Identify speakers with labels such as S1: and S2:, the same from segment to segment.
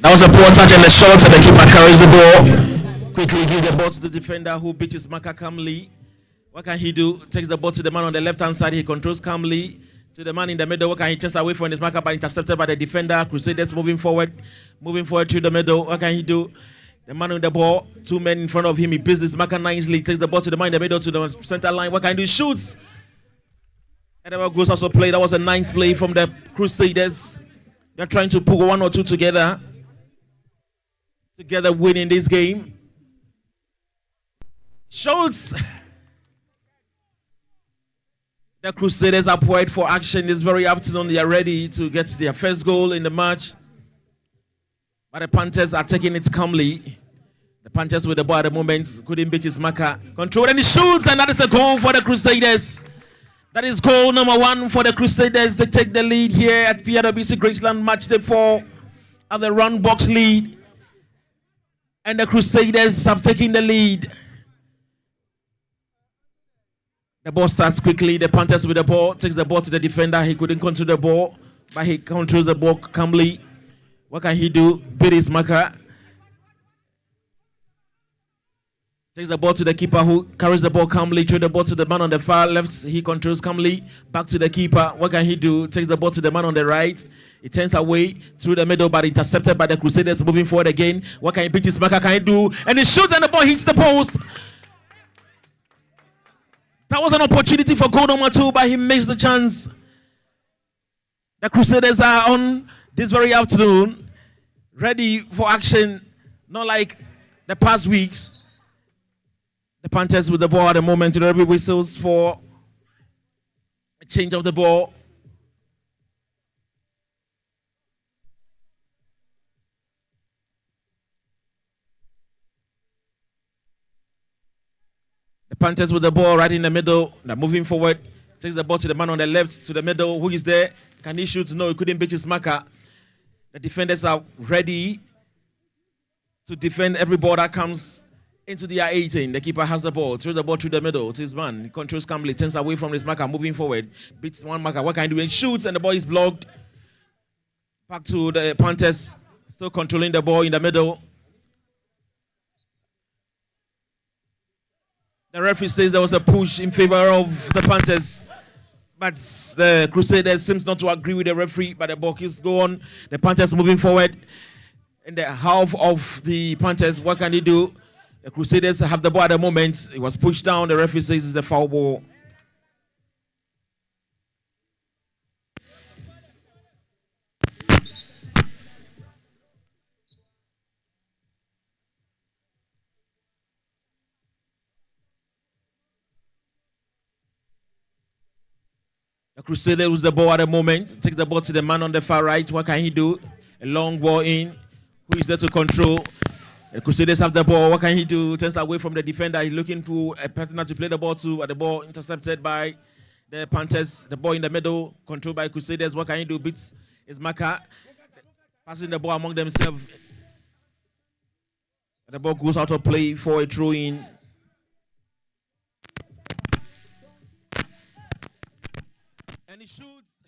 S1: That was a poor touch and a shot, and the keeper carries the ball. Quickly gives the ball to the defender who beats his marker calmly. What can he do? Takes the ball to the man on the left hand side. He controls calmly to the man in the middle. What can he chase away from his marker but intercepted by the defender? Crusaders moving forward through the middle. What can he do? The man on the ball, two men in front of him. He beats his marker nicely. Takes the ball to the man in the middle to the center line. What can he do? Shoots. And the ball goes also play. That was a nice play from the Crusaders. They're trying to pull one or two together winning this game. Schultz. The Crusaders are poised for action this very afternoon. They are ready to get their first goal in the match. But the Panthers are taking it calmly. The Panthers with the ball at the moment couldn't beat his marker. Control and he shoots, and that is a goal for the Crusaders. That is goal number 1 for the Crusaders. They take the lead here at PWC Graceland Matchday 4 at the Roundbox League. And the Crusaders have taken the lead. The ball starts quickly. The Panthers with the ball. Takes the ball to the defender. He couldn't control the ball, but he controls the ball calmly. What can he do? Beat his marker. Takes the ball to the keeper who carries the ball calmly. Throw the ball to the man on the far left. He controls calmly. Back to the keeper. What can he do? Takes the ball to the man on the right. He turns away through the middle, but intercepted by the Crusaders. Moving forward again. What can he beat his marker? Can he do? And he shoots, and the ball hits the post. That was an opportunity for goal number 2, but he missed the chance. The Crusaders are on this very afternoon, ready for action, not like the past weeks. The Panthers with the ball at the moment. The referee whistles for a change of the ball. The Panthers with the ball right in the middle. They're moving forward. Takes the ball to the man on the left, to the middle. Who is there? Can he shoot? No, he couldn't beat his marker. The defenders are ready to defend every ball that comes into the 18. The keeper has the ball. Throws the ball through the middle to his man. He controls calmly. Turns away from his marker. Moving forward. Beats one marker. What can he do? He shoots, and the ball is blocked. Back to the Panthers. Still controlling the ball in the middle. The referee says there was a push in favor of the Panthers, but the Crusaders seems not to agree with the referee, but the ball keeps going. The Panthers moving forward in the half of the Panthers. What can he do? The Crusaders have the ball at the moment. It was pushed down. The referee says it's the foul ball. The Crusader loses the ball at the moment. Takes the ball to the man on the far right. What can he do? A long ball in. Who is there to control? The Crusaders have the ball. What can he do? Turns away from the defender. He's looking to a partner to play the ball to. But the ball intercepted by the Panthers. The ball in the middle. Controlled by Crusaders. What can he do? Beats his marker. Passing the ball among themselves. The ball goes out of play for a throw-in. And he shoots.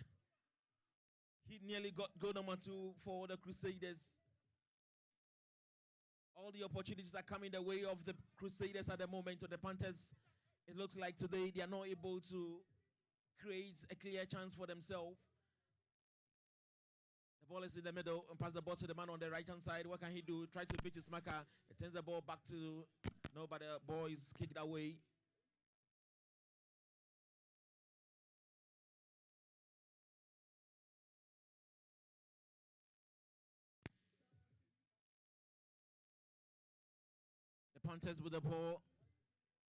S1: He nearly got goal number 2 for the Crusaders. All the opportunities are coming the way of the Crusaders at the moment. So the Panthers, it looks like today they are not able to create a clear chance for themselves. The ball is in the middle and pass the ball to the man on the right-hand side. What can he do? Try to beat his marker. He turns the ball back to, no, but the ball is kicked away. Panthers with the ball.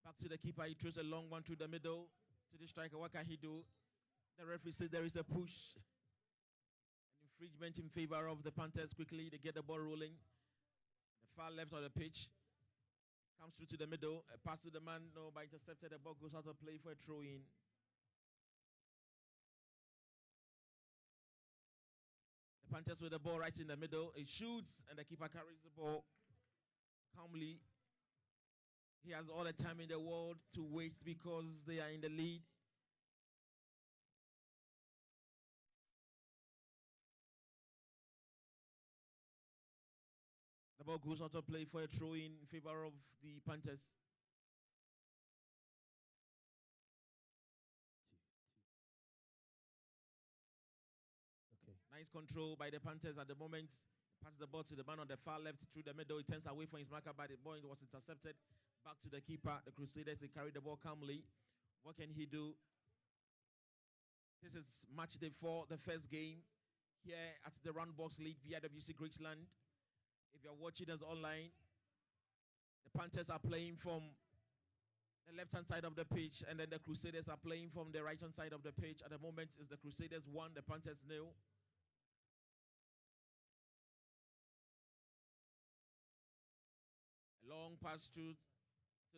S1: Back to the keeper. He throws a long one through the middle to the striker. What can he do? The referee says there is a push. An infringement in favor of the Panthers. Quickly, they get the ball rolling. The far left of the pitch. Comes through to the middle. A pass to the man. No, but intercepted. The ball goes out of play for a throw-in. The Panthers with the ball right in the middle. He shoots, and the keeper carries the ball calmly. He has all the time in the world to wait because they are in the lead. ball goes out of play for a throw in favor of the Panthers.
S2: Okay.
S1: Nice control by the Panthers at the moment. Passes the ball to the man on the far left through the middle. He turns away from his marker, but the ball was intercepted. Back to the keeper. The Crusaders, he carried the ball calmly. What can he do? This is match day 4, the first game here at the Roundbox League via WC Graceland. If you're watching us online, the Panthers are playing from the left-hand side of the pitch, and then the Crusaders are playing from the right-hand side of the pitch. At the moment, it's the Crusaders 1, the Panthers 0. A long pass to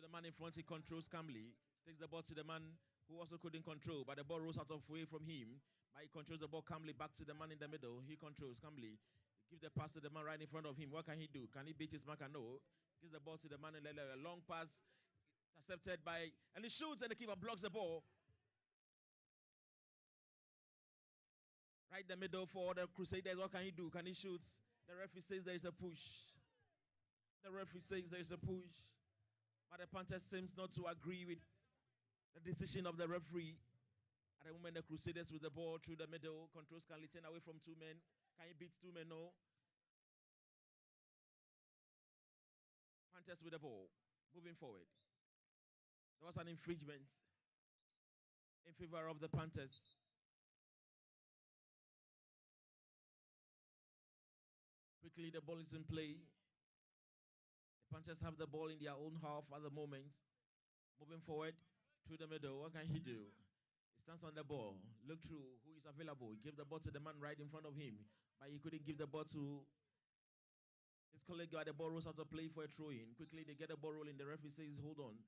S1: the man in front. He controls calmly. Takes the ball to the man who also couldn't control, but the ball rolls out of way from him. But he controls the ball calmly back to the man in the middle. He controls calmly. He gives the pass to the man right in front of him. What can he do? Can he beat his marker? No. Gives the ball to the man in the a long pass intercepted by, and he shoots, and the keeper blocks the ball. Right in the middle for the Crusaders. What can he do? Can he shoot? The referee says there is a push. The referee says there is a push. But the Panthers seems not to agree with the decision of the referee. At the moment, the Crusaders with the ball through the middle. Controls can turn away from 2 men. Can he beat 2 men? No. Panthers with the ball. Moving forward. There was an infringement in favor of the Panthers. Quickly, the ball is in play. The Panthers have the ball in their own half at the moment. Moving forward through the middle. What can he do? He stands on the ball. Look through who is available. He gave the ball to the man right in front of him, but he couldn't give the ball to his colleague. The ball rolls out of play for a throw-in. Quickly, they get the ball rolling. The referee says, hold on.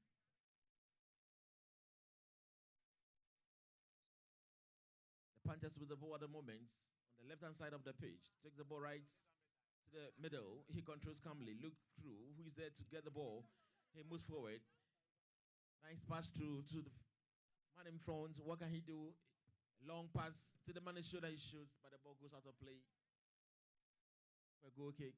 S1: The Panthers with the ball at the moment on the left-hand side of the pitch. Take the ball right to the middle. He controls calmly. Look through who is there to get the ball. He moves forward. Nice pass to the man in front. What can he do? Long pass to the man in shoulder. He shoots, but the ball goes out of play for a goal kick.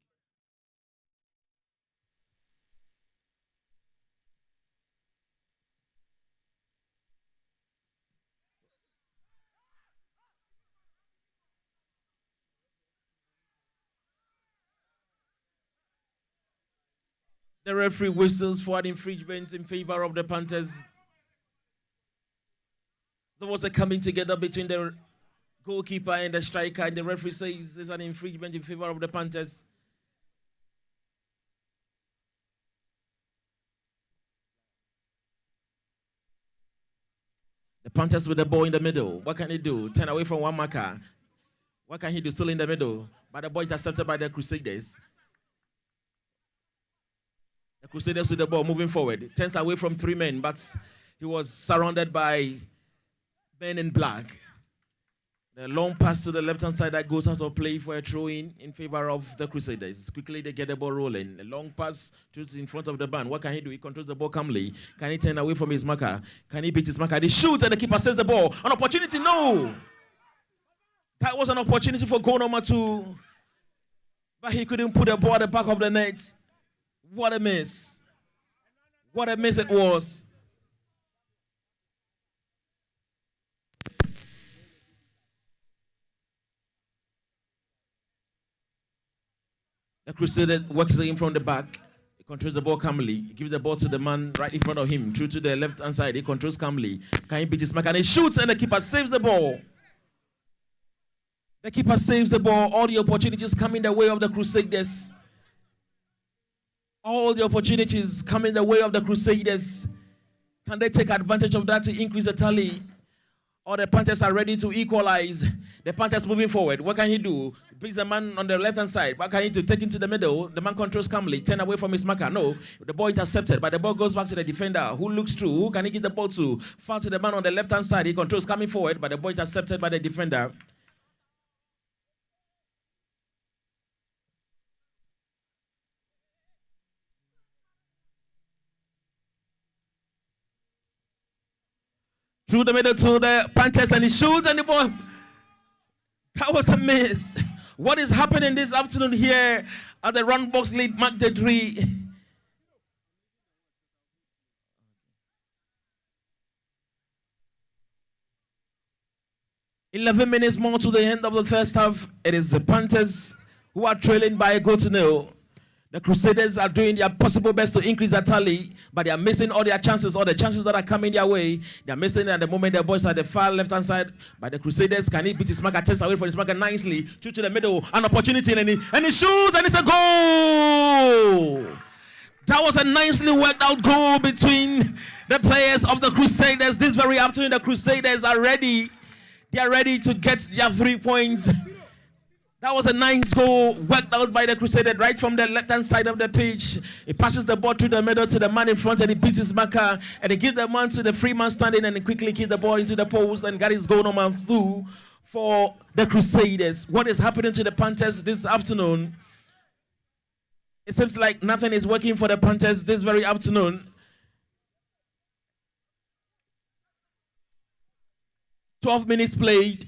S1: The referee whistles for an infringement in favor of the Panthers. There was a coming together between the goalkeeper and the striker, and the referee says there's an infringement in favor of the Panthers. The Panthers with the ball in the middle. What can he do? Turn away from one marker. What can he do? Still in the middle. But the ball intercepted by the Crusaders. The Crusaders with the ball moving forward. Turns away from 3 men, but he was surrounded by men in black. The long pass to the left-hand side that goes out of play for a throw-in in favor of the Crusaders. Quickly, they get the ball rolling. A long pass to in front of the man. What can he do? He controls the ball calmly. Can he turn away from his marker? Can he beat his marker? He shoots, and the keeper saves the ball. An opportunity? No! That was an opportunity for goal number 2. But he couldn't put the ball at the back of the net. What a miss. What a miss it was. The Crusader works in from the back. He controls the ball calmly. He gives the ball to the man right in front of him. Through to the left-hand side. He controls calmly. Can he beat his mark? And he shoots, and the keeper saves the ball. The keeper saves the ball. All the opportunities come in the way of the Crusaders. All the opportunities come in the way of the Crusaders. Can they take advantage of that to increase the tally? Or the Panthers are ready to equalize. The Panthers moving forward. What can he do? He brings the man on the left-hand side. What can he do? Take him to the middle. The man controls calmly. Turn away from his marker. No. The ball intercepted, but the ball goes back to the defender. Who looks through? Who can he give the ball to? Foul to the man on the left-hand side. He controls coming forward, but the ball intercepted by the defender. Through the middle to the Panthers, and he shoots, and the ball. That was a miss. What is happening this afternoon here at the Roundbox League Matchday 3? "11 minutes more to the end of the first half. It is the Panthers who are trailing by a goal to nil. The Crusaders are doing their possible best to increase their tally, but they are missing all their chances, all the chances that are coming their way. They are missing at the moment. The boys at the far left-hand side, but the Crusaders can he beat his marker, takes away from his marker nicely, through to the middle, an opportunity, and he shoots, and it's a goal! That was a nicely worked out goal between the players of the Crusaders. This very afternoon, the Crusaders are ready. They are ready to get their 3 points. That was a nice goal worked out by the Crusaders right from the left-hand side of the pitch. He passes the ball through the middle to the man in front, and he beats his marker, and he gives the man to the free man standing, and he quickly kicks the ball into the post and got his goal number 2 for the Crusaders. What is happening to the Panthers this afternoon? It seems like nothing is working for the Panthers this very afternoon. 12 minutes played.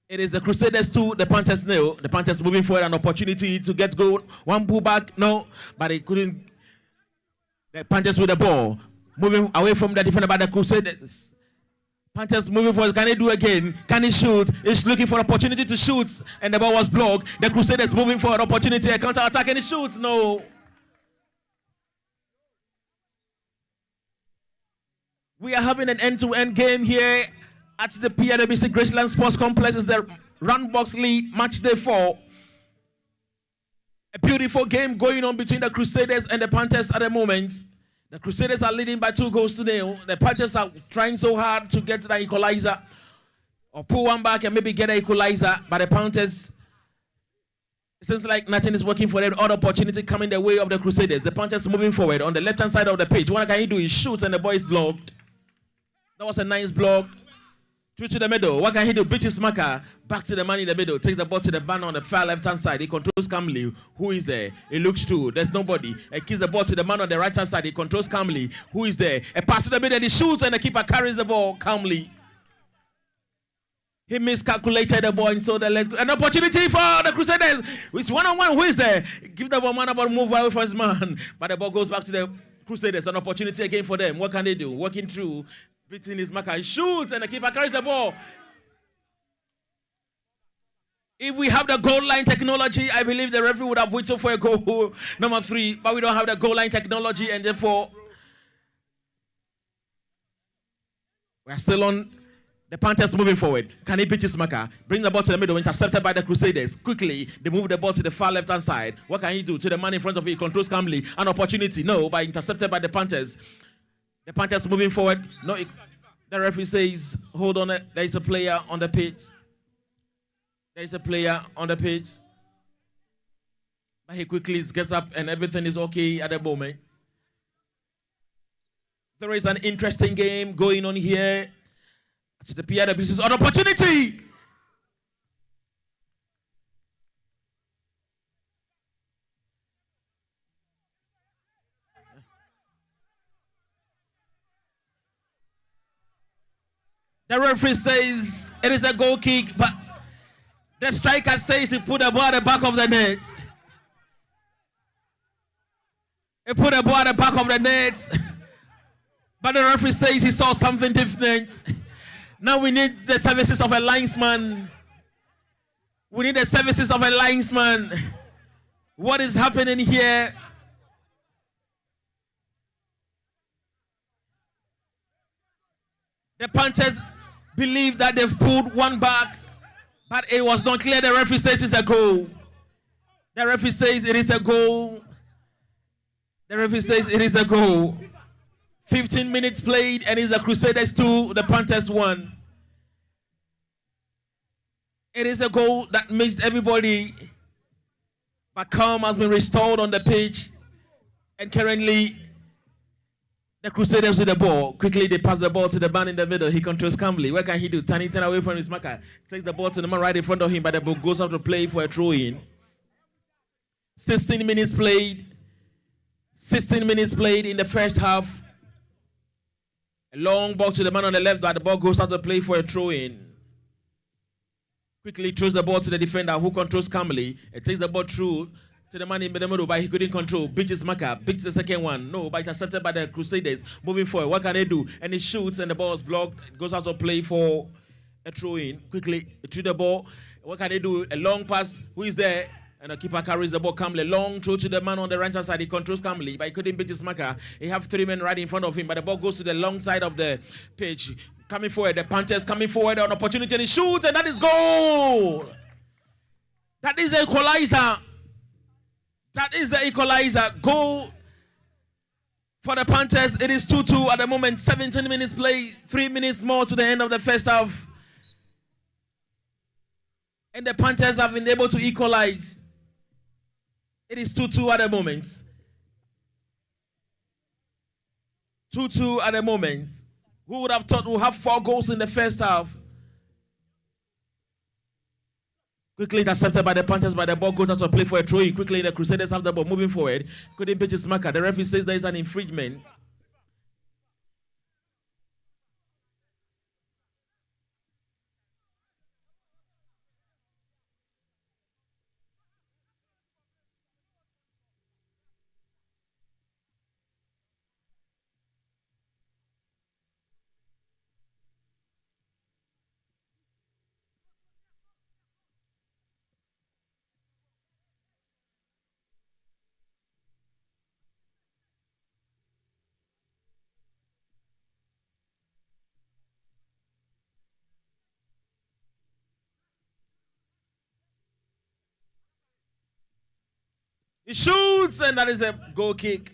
S1: It is the Crusaders 2, the Panthers 0. The Panthers moving forward, an opportunity to get goal. One pullback, no, but they couldn't. The Panthers with the ball, moving away from the defender by the Crusaders. Panthers moving forward. Can he do again? Can he shoot? He's looking for opportunity to shoot, and the ball was blocked. The Crusaders moving forward, opportunity, a counter attack, and he shoots. No. We are having an end-to-end game here at the PWC Graceland Sports Complex. Is the Roundbox League Matchday 4. A beautiful game going on between the Crusaders and the Panthers at the moment. The Crusaders are leading by 2 goals to nil. The Panthers are trying so hard to get the equalizer, or pull one back and maybe get an equalizer. But the Panthers, it seems like nothing is working for them. All opportunity coming the way of the Crusaders. The Panthers moving forward on the left-hand side of the pitch. What can he do? He shoots, and the ball is blocked. That was a nice block. Through to the middle. What can he do? Beat his marker. Back to the man in the middle. Takes the ball to the man on the far left-hand side. He controls calmly. Who is there? He looks through. There's nobody. He gives the ball to the man on the right-hand side. He controls calmly. Who is there? A pass to the middle. He shoots, and the keeper carries the ball calmly. He miscalculated the ball, and so the legs. An opportunity for the Crusaders. It's one-on-one. Who is there? Give the ball, man, about move away from his man. But the ball goes back to the Crusaders. An opportunity again for them. What can they do? Working through. Beating his marker, he shoots, and the keeper carries the ball. If we have the goal line technology, I believe the referee would have waited for a goal number 3, but we don't have the goal line technology, and therefore we are still on. The Panthers moving forward. Can he beat his marker? Bring the ball to the middle, intercepted by the Crusaders. Quickly, they move the ball to the far left-hand side. What can he do? To the man in front of him, he controls calmly. An opportunity, no, but intercepted by the Panthers. The Panthers moving forward. No, the referee says, hold on, there is a player on the pitch. There is a player on the pitch. But he quickly gets up and everything is okay at the moment. There is an interesting game going on here. It's the PWC's an opportunity. The referee says it is a goal kick, but the striker says he put the ball at the back of the net. He put the ball at the back of the net, but the referee says he saw something different. Now we need the services of a linesman. We need the services of a linesman. What is happening here? The Panthers believe that they've pulled one back, but it was not clear. The referee says it's a goal. The referee says it is a goal. The referee says it is a goal. 15 minutes played, and it's the Crusaders 2, the Panthers 1. It is a goal that makes everybody, but calm has been restored on the pitch, and currently the Crusaders with the ball. Quickly they pass the ball to the man in the middle. He controls calmly. What can he do? Turn away from his marker. Takes the ball to the man right in front of him, but the ball goes out to play for a throw-in. 16 minutes played. 16 minutes played in the first half. A long ball to the man on the left, but the ball goes out to play for a throw-in. Quickly throws the ball to the defender who controls calmly. It takes the ball through to the man in the middle, but he couldn't control. Beats Maka, beats the second one. No, but intercepted by the Crusaders. Moving forward, what can they do? And he shoots and the ball is blocked. It goes out of play for a throw in. Quickly through the ball. What can they do? A long pass. Who is there? And the keeper carries the ball calmly. Long throw to the man on the right hand side. He controls calmly, but he couldn't beat his marker. He have 3 men right in front of him, but the ball goes to the long side of the pitch. Coming forward, the Panthers coming forward, an opportunity, and he shoots, and that is goal. That is the equalizer. That is the equalizer. Goal for the Panthers. It is 2-2 at the moment. 17 minutes play. 3 minutes more to the end of the first half. And the Panthers have been able to equalize. It is 2-2 at the moment. 2-2 at the moment. Who would have thought we'll have 4 goals in the first half? Quickly intercepted by the Panthers, but the ball goes out to play for a throw. Quickly the Crusaders have the ball moving forward. Couldn't pitch his marker. The referee says there is an infringement. He shoots, and that is a goal kick.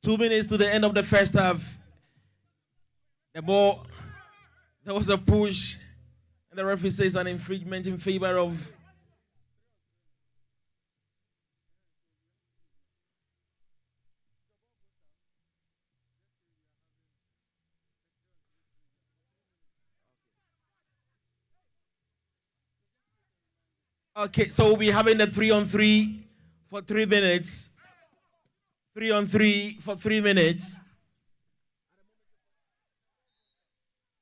S1: Two minutes to the end of the first half. The ball, there was a push, and the referee says an infringement in favor of Okay, so we'll be having the 3-on-3 for 3 minutes. 3-on-3 for 3 minutes.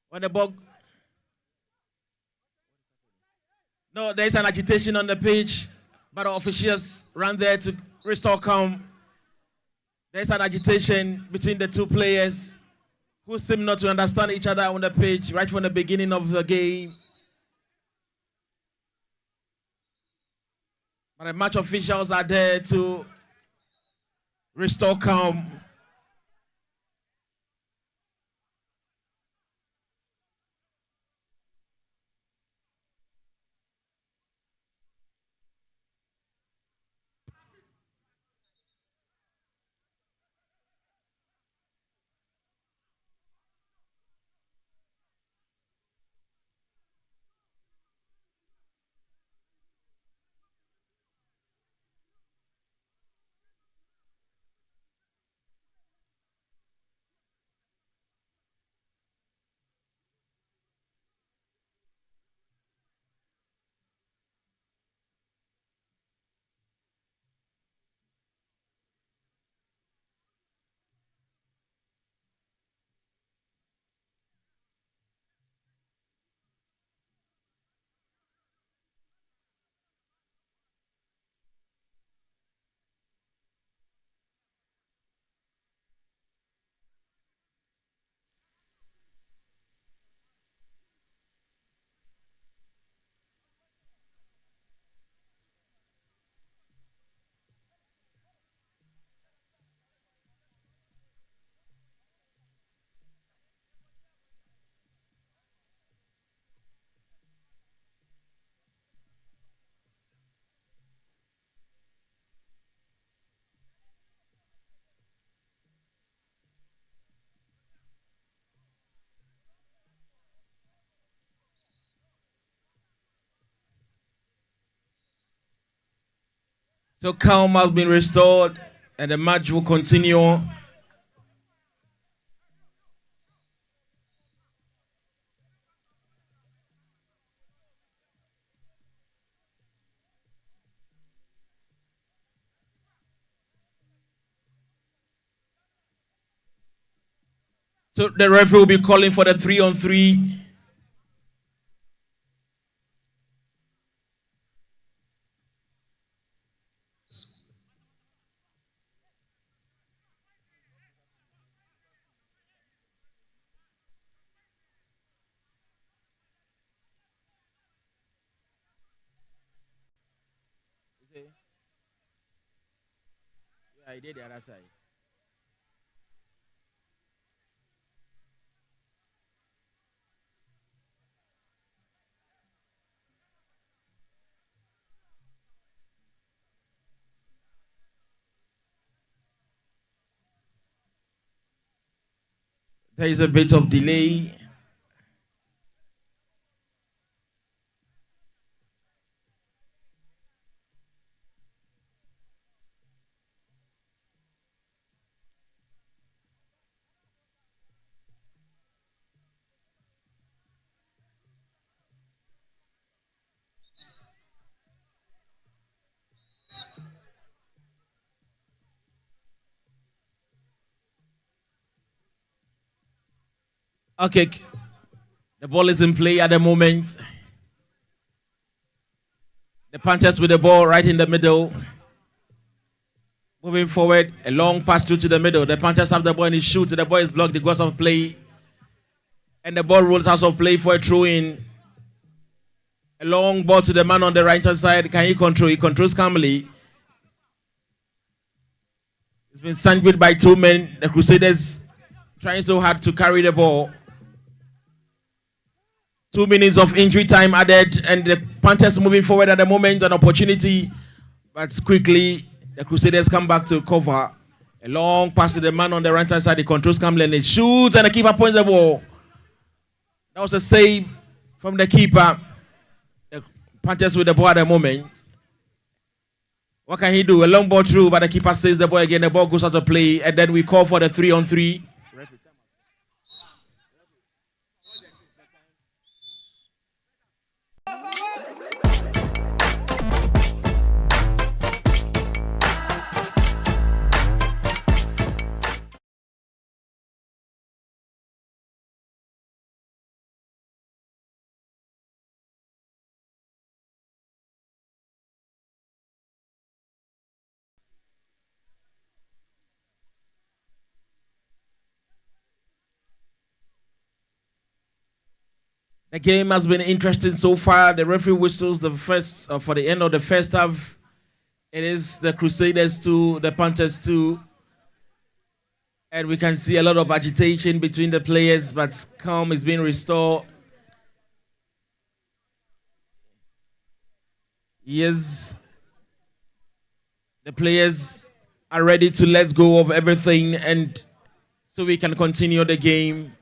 S1: When the ball... No, there's an agitation on the pitch, but the officials ran there to restore calm. There's an agitation between the two players who seem not to understand each other on the pitch right from the beginning of the game. But the match officials are there to restore calm. So calm has been restored and the match will continue. So the referee will be calling for the 3-on-3. Yeah, I did the other side. There is a bit of delay. Okay, the ball is in play at the moment. The Panthers with the ball right in the middle. Moving forward, a long pass through to the middle. The Panthers have the ball and he shoots. The ball is blocked. The goes of play. And the ball rolls out of play for a throw in. A long ball to the man on the right hand side. Can he control? He controls calmly. It's been sandwiched by two men. The Crusaders trying so hard to carry the ball. 2 minutes of injury time added, and the Panthers moving forward at the moment. An opportunity, but quickly the Crusaders come back to cover. A long pass to the man on the right hand side. He controls calmly and he shoots, and the keeper points the ball. That was a save from the keeper. The Panthers with the ball at the moment. What can he do? A long ball through, but the keeper saves the ball again. The ball goes out of play, and then we call for the 3-on-3. The game has been interesting so far. The referee whistles the first for the end of the first half. It is the Crusaders 2, the Panthers 2. And we can see a lot of agitation between the players, but calm is being restored. Yes, the players are ready to let go of everything, and so we can continue the game.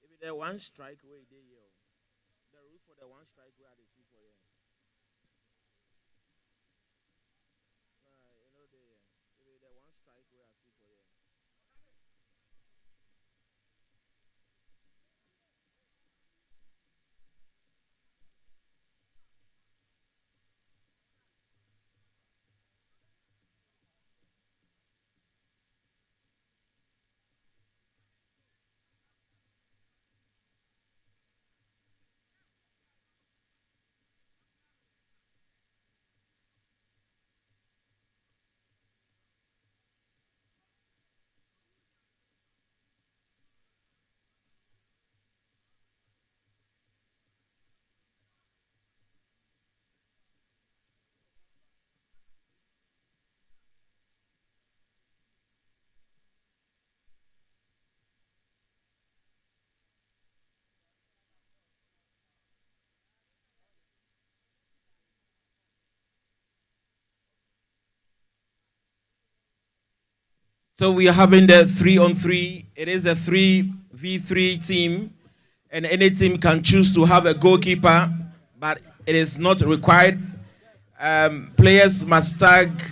S1: Maybe the one strike way they the rules for the one strike way are the see for you. You know maybe the one strike way I see for you. So we are having the 3-on-3. It is a 3v3 team, and any team can choose to have a goalkeeper, but it is not required. Players must tag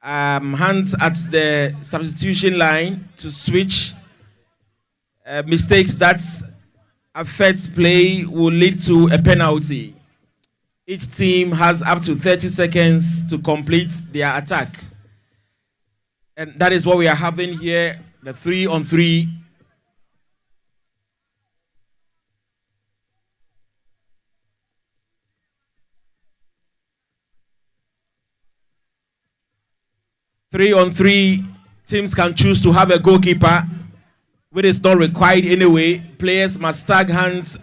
S1: hands at the substitution line to switch. Mistakes that affect play will lead to a penalty. Each team has up to 30 seconds to complete their attack. And that is what we are having here, the 3-on-3. Three-on-3, teams can choose to have a goalkeeper, which is not required anyway. Players must tag hands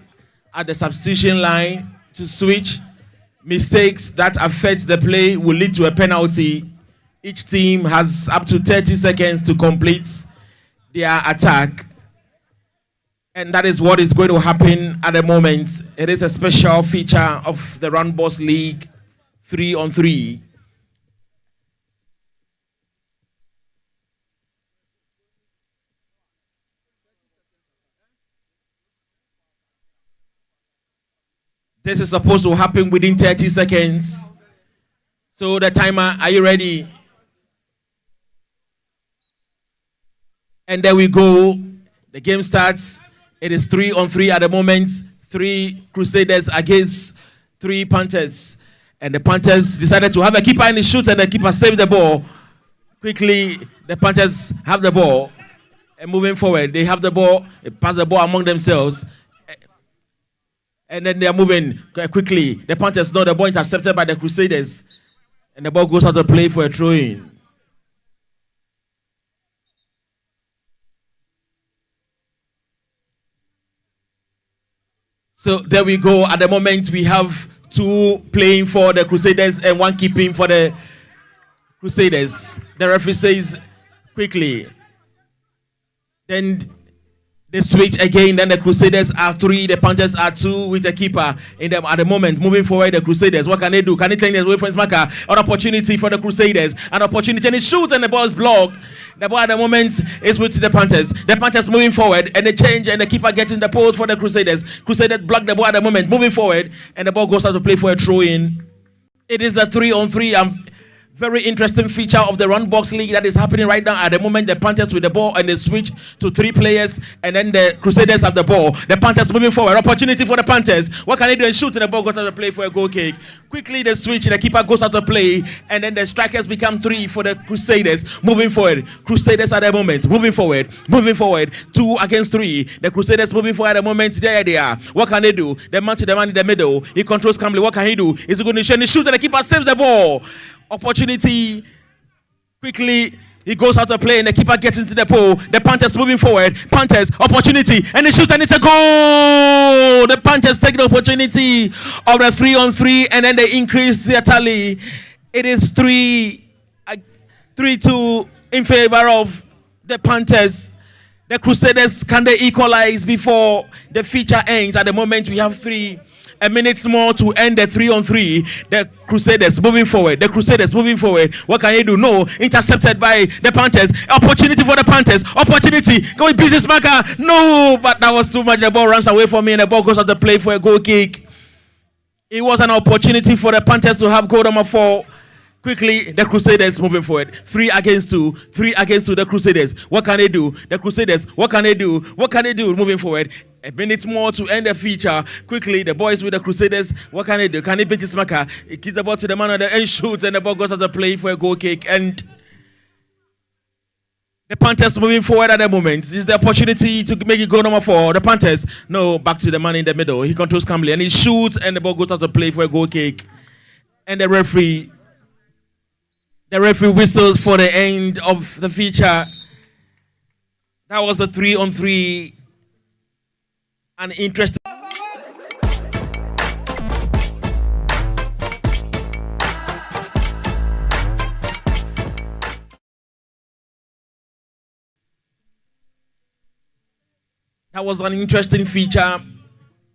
S1: at the substitution line to switch. Mistakes that affect the play will lead to a penalty. Each team has up to 30 seconds to complete their attack. And that is what is going to happen at the moment. It is a special feature of the Roundbox League 3-on-3. This is supposed to happen within 30 seconds. So the timer, are you ready? And there we go. The game starts. It is 3-on-3 at the moment. 3 Crusaders against 3 Panthers. And the Panthers decided to have a keeper in the shoot, and the keeper saved the ball. Quickly, the Panthers have the ball. And moving forward, they have the ball. They pass the ball among themselves. And then they are moving quickly. The Panthers know the ball intercepted by the Crusaders. And the ball goes out to play for a throw-in. So there we go. At the moment, we have 2 playing for the Crusaders and 1 keeping for the Crusaders. The referee says quickly. Then they switch again. Then the Crusaders are 3, the Panthers are 2 with a keeper in them at the moment. Moving forward, the Crusaders, what can they do? Can they take this away from his marker? An opportunity for the Crusaders. An opportunity, and he shoots and the ball is blocked. The ball at the moment is with the Panthers. The Panthers moving forward, and they change, and the keeper gets in the post for the Crusaders. Crusaders block the ball at the moment, moving forward, and the ball goes out to play for a throw-in. It is a 3-on-3. Very interesting feature of the Roundbox League that is happening right now. At the moment, the Panthers with the ball, and they switch to 3 players, and then the Crusaders have the ball. The Panthers moving forward. Opportunity for the Panthers. What can they do? And shoot, and the ball goes out to play for a goal kick. Quickly, they switch, and the keeper goes out to play, and then the strikers become 3 for the Crusaders. Moving forward. Crusaders at the moment. Moving forward. 2 against 3. The Crusaders moving forward at the moment. There they are. What can they do? They match the man in the middle. He controls calmly. What can he do? Is he going to shoot? And the keeper saves the ball. Opportunity. Quickly, he goes out to play, and the keeper gets into the pole. The Panthers moving forward. Panthers, opportunity, and they shoot, and it's a goal. The Panthers take the opportunity of the 3-on-3, and then they increase their tally. It is 3-2 in favor of the Panthers. The Crusaders, can they equalize before the feature ends? At the moment, we have 3 minutes more to end the 3-on-3. The Crusaders moving forward. What can they do? No. Intercepted by the Panthers. Opportunity for the Panthers. Opportunity. Go with business marker. No, but that was too much. The ball runs away from me, and the ball goes out to play for a goal kick. It was an opportunity for the Panthers to have goal number 4. Quickly, the Crusaders moving forward. 3 against 2. The Crusaders. What can they do? The Crusaders. What can they do? Moving forward. A minute more to end the feature. Quickly, the boys with the Crusaders. What can they do? Can they beat this marker? He gives the ball to the man on the end, shoots, and the ball goes out to play for a goal kick. And the Panthers moving forward at the moment. This is the opportunity to make it goal number 4. The Panthers. No, back to the man in the middle. He controls calmly, and he shoots, and the ball goes out to play for a goal kick. And the referee whistles for the end of the feature. That was a 3-on-3. An interesting. That was an interesting feature,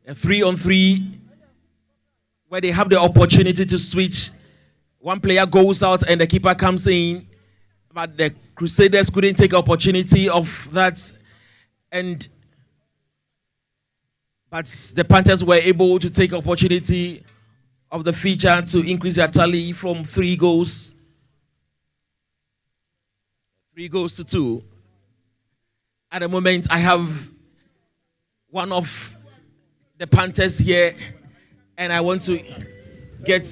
S1: a 3-on-3, where they have the opportunity to switch. One player goes out and the keeper comes in. but the Crusaders couldn't take opportunity of that, but the Panthers were able to take opportunity of the feature to increase their tally from 3 goals to 2. At the moment, I have one of the Panthers here, and I want to get.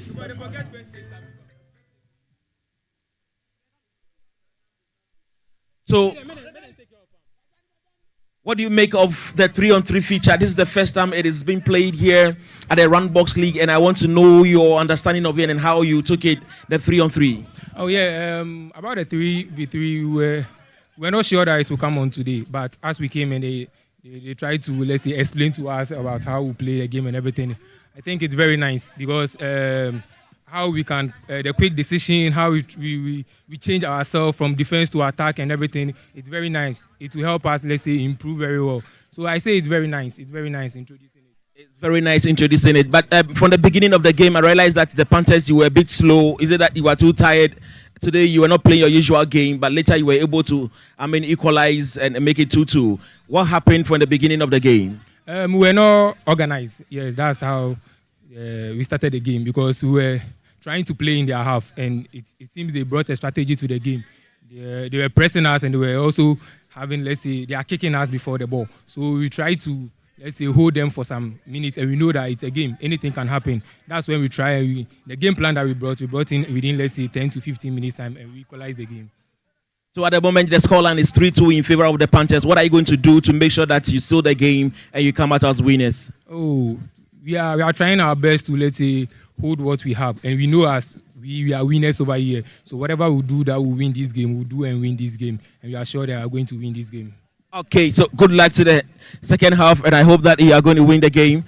S1: So, what do you make of the 3-on-3 feature? This is the first time it is being played here at the Roundbox League, and I want to know your understanding of it and how you took it, the 3-on-3.
S3: Oh yeah, about the 3v3, we're not sure that it will come on today, but as we came in, they tried to, let's say, explain to us about how we play the game and everything. I think it's very nice because how we can, the quick decision, how we change ourselves from defense to attack and everything. It's very nice. It will help us, let's say, improve very well. So I say it's very nice. It's very nice introducing it.
S1: It's very nice introducing it. But from the beginning of the game, I realized that the Panthers, you were a bit slow. Is it that you were too tired? Today you were not playing your usual game, but later you were able to, equalize and make it 2-2. What happened from the beginning of the game?
S3: We were not organized. Yes, that's how we started the game, because we were trying to play in their half, and it seems they brought a strategy to the game. They were pressing us, and they were also having, let's say, they are kicking us before the ball. So we tried to, let's say, hold them for some minutes, and we know that it's a game. Anything can happen. That's when we try. The game plan that we brought in within, let's say, 10 to 15 minutes time, and we equalized the game.
S1: So at the moment, the scoreline is 3-2 in favor of the Panthers. What are you going to do to make sure that you seal the game and you come out as winners?
S3: Oh, we are trying our best to, let's say, hold what we have, and we know as we are winners over here. So whatever we do that will win this game, we'll do and win this game, and we are sure that we are going to win this game.
S1: Okay, so good luck to the second half, and I hope that you are going to win the game.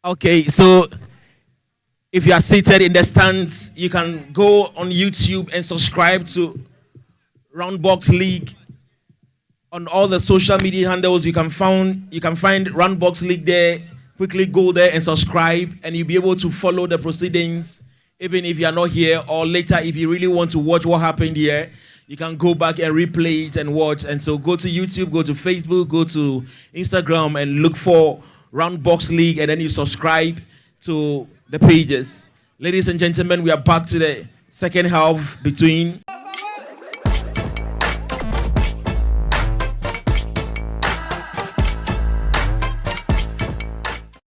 S1: Okay, so if you are seated in the stands, you can go on YouTube and subscribe to Roundbox League on all the social media handles. You can find Roundbox League there. Quickly go there and subscribe, and you'll be able to follow the proceedings even if you are not here, or later if you really want to watch what happened here, you can go back and replay it and watch. And so go to YouTube, go to Facebook, go to Instagram and look for Roundbox League, and then you subscribe to the pages. Ladies and gentlemen, we are back to the second half between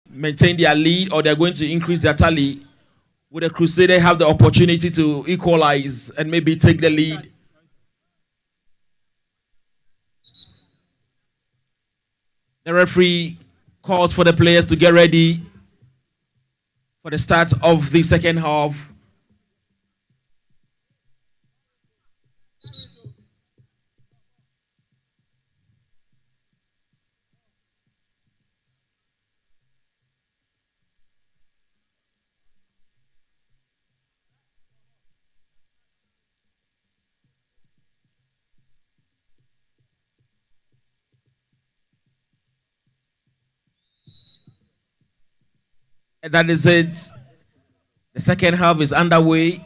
S1: maintain their lead, or they're going to increase their tally. Would the Crusaders have the opportunity to equalize and maybe take the lead? The referee calls for the players to get ready for the start of the second half. That is it. The second half is underway.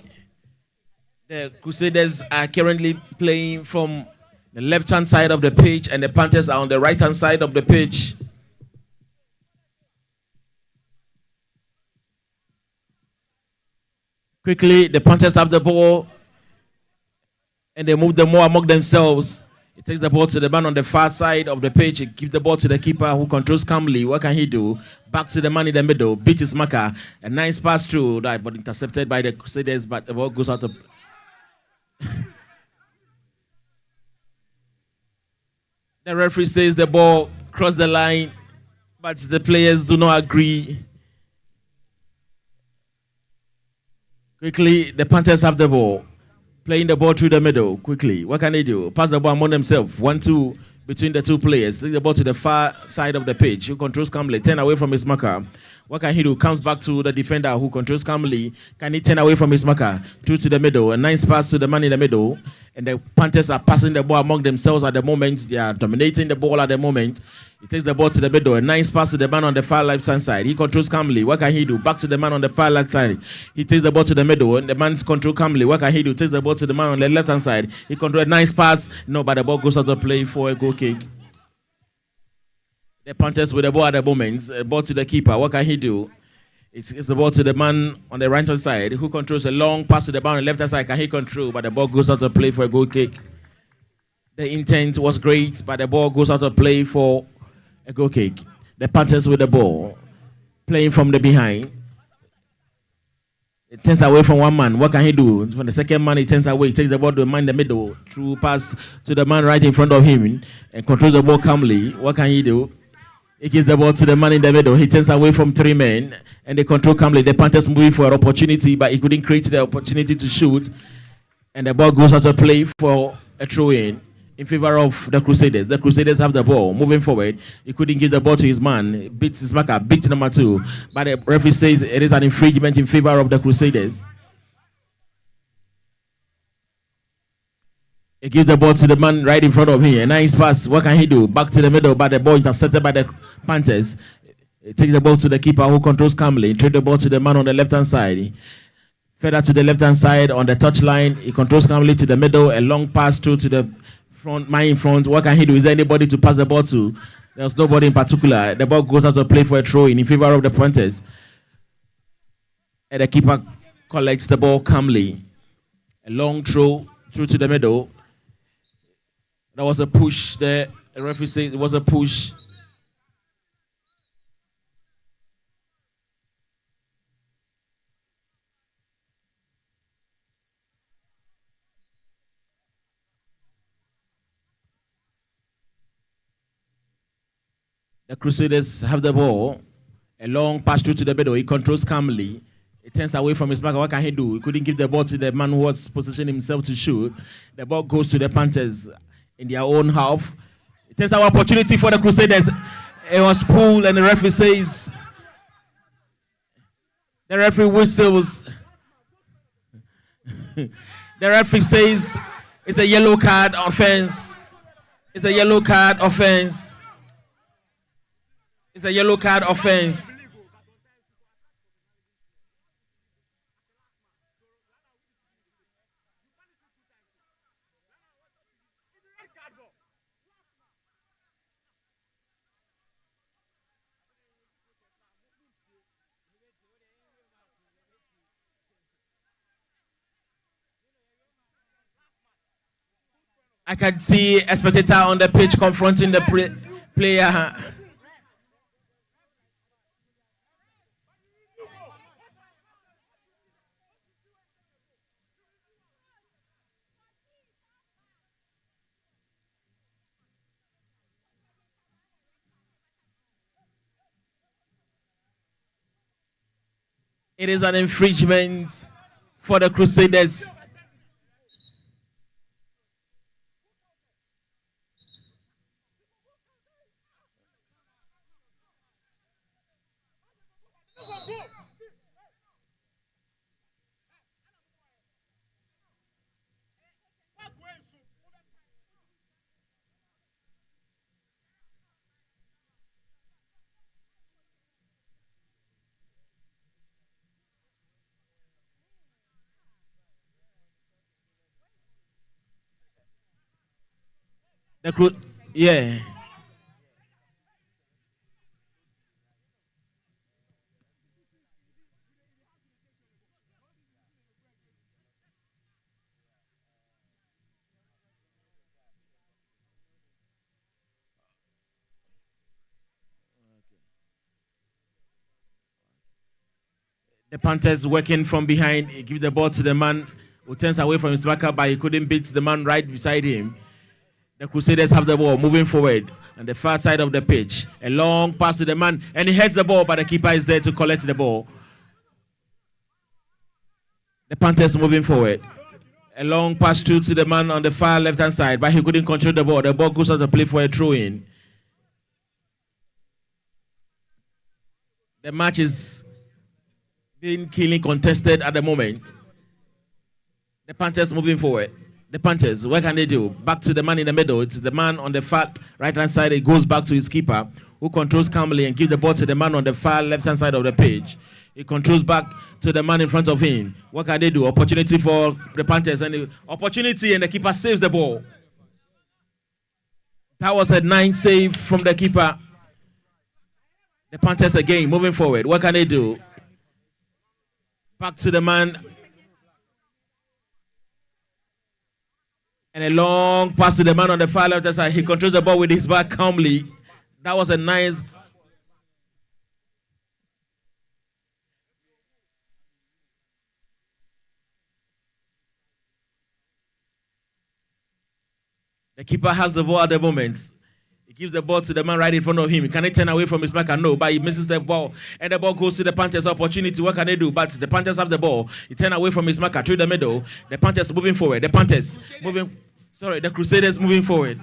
S1: The Crusaders are currently playing from the left-hand side of the pitch, and the Panthers are on the right-hand side of the pitch. Quickly, the Panthers have the ball, and they move the more among themselves. He takes the ball to the man on the far side of the pitch. He gives the ball to the keeper, who controls calmly. What can he do? Back to the man in the middle. Beat his marker. A nice pass through, that, but intercepted by the Crusaders, but the ball goes out of... The referee says the ball crossed the line, but the players do not agree. Quickly, the Panthers have the ball. Playing the ball through the middle, quickly. What can they do? Pass the ball among themselves. 1-2 between the two players. Take the ball to the far side of the pitch. Who controls calmly. Turn away from his marker. What can he do? Comes back to the defender who controls calmly. Can he turn away from his marker? Through to the middle. A nice pass to the man in the middle. And the Panthers are passing the ball among themselves at the moment. They are dominating the ball at the moment. He takes the ball to the middle. A nice pass to the man on the far left hand side. He controls calmly. What can he do? Back to the man on the far left side. He takes the ball to the middle. And the man's control calmly. What can he do? Takes the ball to the man on the left hand side. He controls a nice pass. No, but the ball goes out of play for a goal kick. The Panthers with the ball at the moment. Ball to the keeper. What can he do? It's the ball to the man on the right hand side who controls a long pass to the man on the left hand side. Can he control? But the ball goes out of play for a goal kick. The intent was great, but the ball goes out of play for a goal kick. The Panthers with the ball, playing from the behind. It turns away from one man. What can he do? From the second man, he turns away. He takes the ball to the man in the middle. Through pass to the man right in front of him and controls the ball calmly. What can he do? He gives the ball to the man in the middle. He turns away from three men and they control calmly. The Panthers moving for an opportunity, but he couldn't create the opportunity to shoot. And the ball goes out of play for a throw-in favor of the Crusaders. The Crusaders have the ball moving forward. He couldn't give the ball to his man. Beats his marker, beats number 2. But the referee says it is an infringement in favor of the Crusaders. He gives the ball to the man right in front of him. A nice pass. What can he do? Back to the middle, but the ball intercepted by the Panthers. He takes the ball to the keeper who controls calmly. Trade the ball to the man on the left-hand side. Further to the left-hand side on the touchline. He controls calmly to the middle. A long pass through to the front, man in front. What can he do? Is there anybody to pass the ball to? There's nobody in particular. The ball goes out to play for a throw in favor of the Panthers. And the keeper collects the ball calmly. A long throw through to the middle. There was a push there. The referee says it was a push. The Crusaders have the ball. A long pass through to the middle. He controls calmly. He turns away from his marker. What can he do? He couldn't give the ball to the man who was positioning himself to shoot. The ball goes to the Panthers in their own half. It takes our opportunity for the Crusaders. It was pulled and the referee says, the referee whistles. The referee says it's a yellow card offense. It's a yellow card offense. It's a yellow card offense. I can see a spectator on the pitch confronting the player. It is an infringement for the Crusaders. Yeah. The Panthers working from behind. He gives the ball to the man who turns away from his marker, but he couldn't beat the man right beside him. The Crusaders have the ball moving forward on the far side of the pitch. A long pass to the man, and he heads the ball, but the keeper is there to collect the ball. The Panthers moving forward. A long pass through to the man on the far left-hand side, but he couldn't control the ball. The ball goes out to play for a throw-in. The match is being keenly contested at the moment. The Panthers moving forward. The Panthers, what can they do? Back to the man in the middle. It's the man on the far right-hand side. It goes back to his keeper, who controls calmly and gives the ball to the man on the far left-hand side of the pitch. He controls back to the man in front of him. What can they do? Opportunity for the Panthers. And opportunity, and the keeper saves the ball. That was a nice save from the keeper. The Panthers again moving forward. What can they do? Back to the man. And a long pass to the man on the far left side. He controls the ball with his back calmly. That was a nice. The keeper has the ball at the moment. He gives the ball to the man right in front of him. Can he turn away from his marker? No, but he misses the ball. And the ball goes to the Panthers. Opportunity. What can they do? But the Panthers have the ball. He turns away from his marker through the middle. The Panthers moving forward. The Panthers moving. Sorry, the Crusaders moving forward.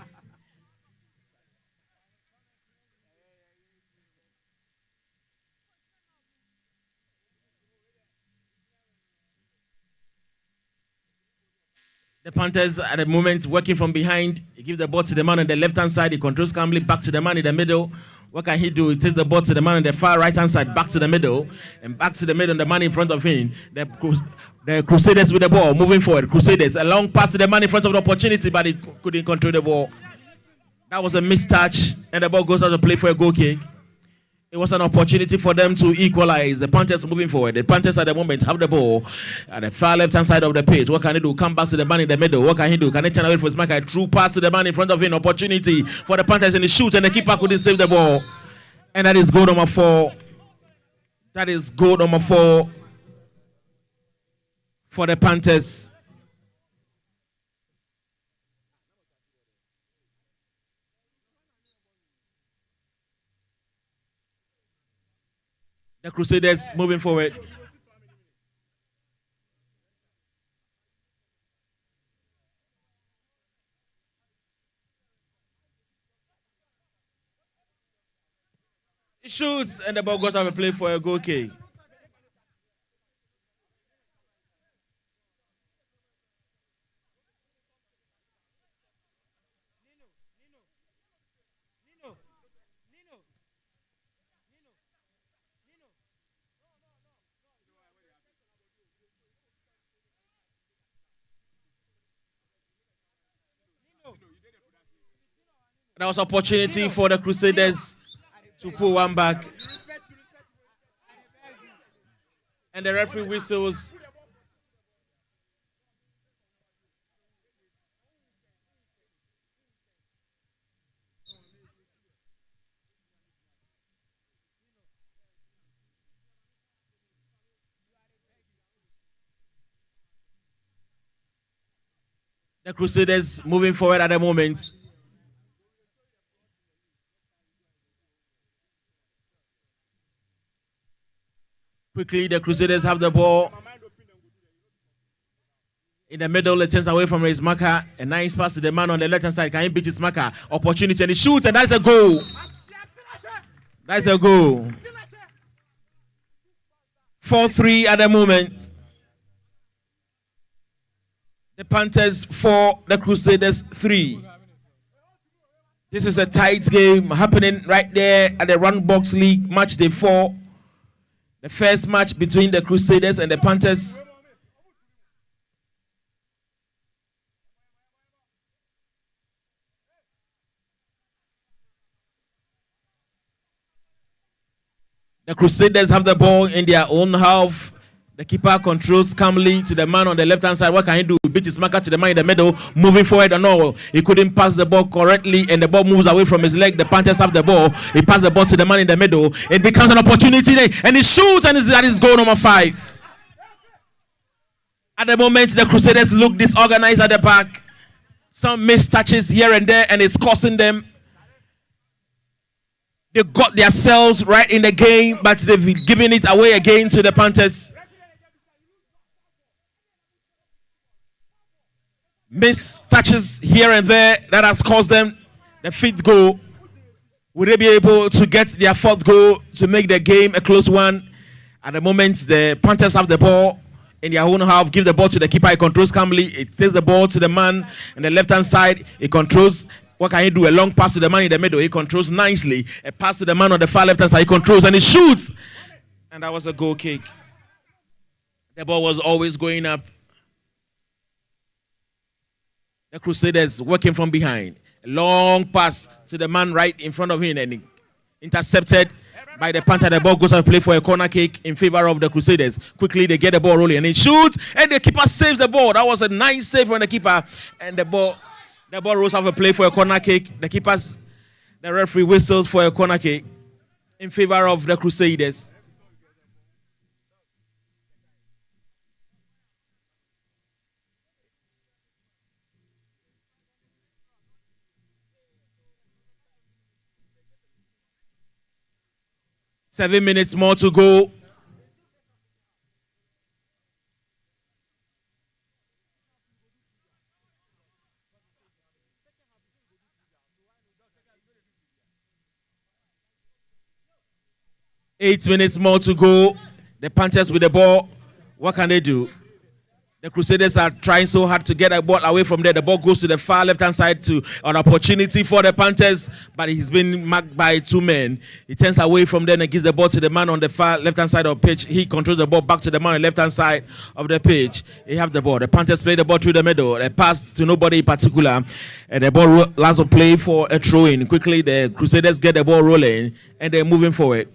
S1: The Panthers at the moment working from behind. He gives the ball to the man on the left-hand side. He controls calmly back to the man in the middle. What can he do? He takes the ball to the man on the far right-hand side, back to the middle, and back to the middle, and the man in front of him. The Crusaders with the ball, moving forward. Crusaders, a long pass to the man in front of the opportunity, but he couldn't control the ball. That was a mistouch, and the ball goes out to play for a goal kick. It was an opportunity for them to equalize. The Panthers moving forward. The Panthers at the moment have the ball at the far left-hand side of the pitch. What can he do? Come back to the man in the middle. What can he do? Can he turn away from his mark? A true pass to the man in front of him. Opportunity for the Panthers and he shoots, and the keeper couldn't save the ball. And that is goal number 4. That is goal number 4 for the Panthers. The Crusaders moving forward. He shoots and the ball goes out of play for a goal kick. There was opportunity for the Crusaders to pull one back. And the referee whistles. The Crusaders moving forward at the moment. Quickly, the Crusaders have the ball. In the middle, it turns away from his marker. A nice pass to the man on the left-hand side. Can he beat his marker? Opportunity, and he shoots, and that's a goal. That's a goal. 4-3 at the moment. The Panthers 4, the Crusaders 3. This is a tight game happening right there at the Roundbox League Matchday 4. The first match between the Crusaders and the Panthers. The Crusaders have the ball in their own half. The keeper controls calmly to the man on the left-hand side. What can he do? Beat his marker to the man in the middle, moving forward and all. He couldn't pass the ball correctly, and the ball moves away from his leg. The Panthers have the ball. He passed the ball to the man in the middle. It becomes an opportunity, and he shoots, and that is goal number 5. At the moment, the Crusaders look disorganized at the back. Some missed touches here and there, and it's costing them. They got themselves right in the game, but they've given it away again to the Panthers. Missed touches here and there that has caused them the 5th goal. Would they be able to get their fourth goal to make the game a close one? At the moment, the Panthers have the ball in their own half. Give the ball to the keeper. He controls calmly. It takes the ball to the man on the left-hand side. He controls. What can he do? A long pass to the man in the middle. He controls nicely. A pass to the man on the far left-hand side. He controls and he shoots. And that was a goal kick. The ball was always going up. The Crusaders working from behind. A long pass to the man right in front of him and intercepted by the Panther. The ball goes to play for a corner kick in favor of the Crusaders. Quickly they get the ball rolling and he shoots and the keeper saves the ball. That was a nice save from the keeper and the ball rolls off a play for a corner kick. The referee whistles for a corner kick in favor of the Crusaders. Seven minutes more to go. Eight minutes more to go. The Panthers with the ball. What can they do? The Crusaders are trying so hard to get the ball away from there. The ball goes to the far left-hand side to an opportunity for the Panthers, but he's been marked by two men. He turns away from there and gives the ball to the man on the far left-hand side of the pitch. He controls the ball back to the man on the left-hand side of the pitch. He have the ball. The Panthers play the ball through the middle. A pass to nobody in particular. And the ball lands on play for a throw-in. Quickly, the Crusaders get the ball rolling, and they're moving forward.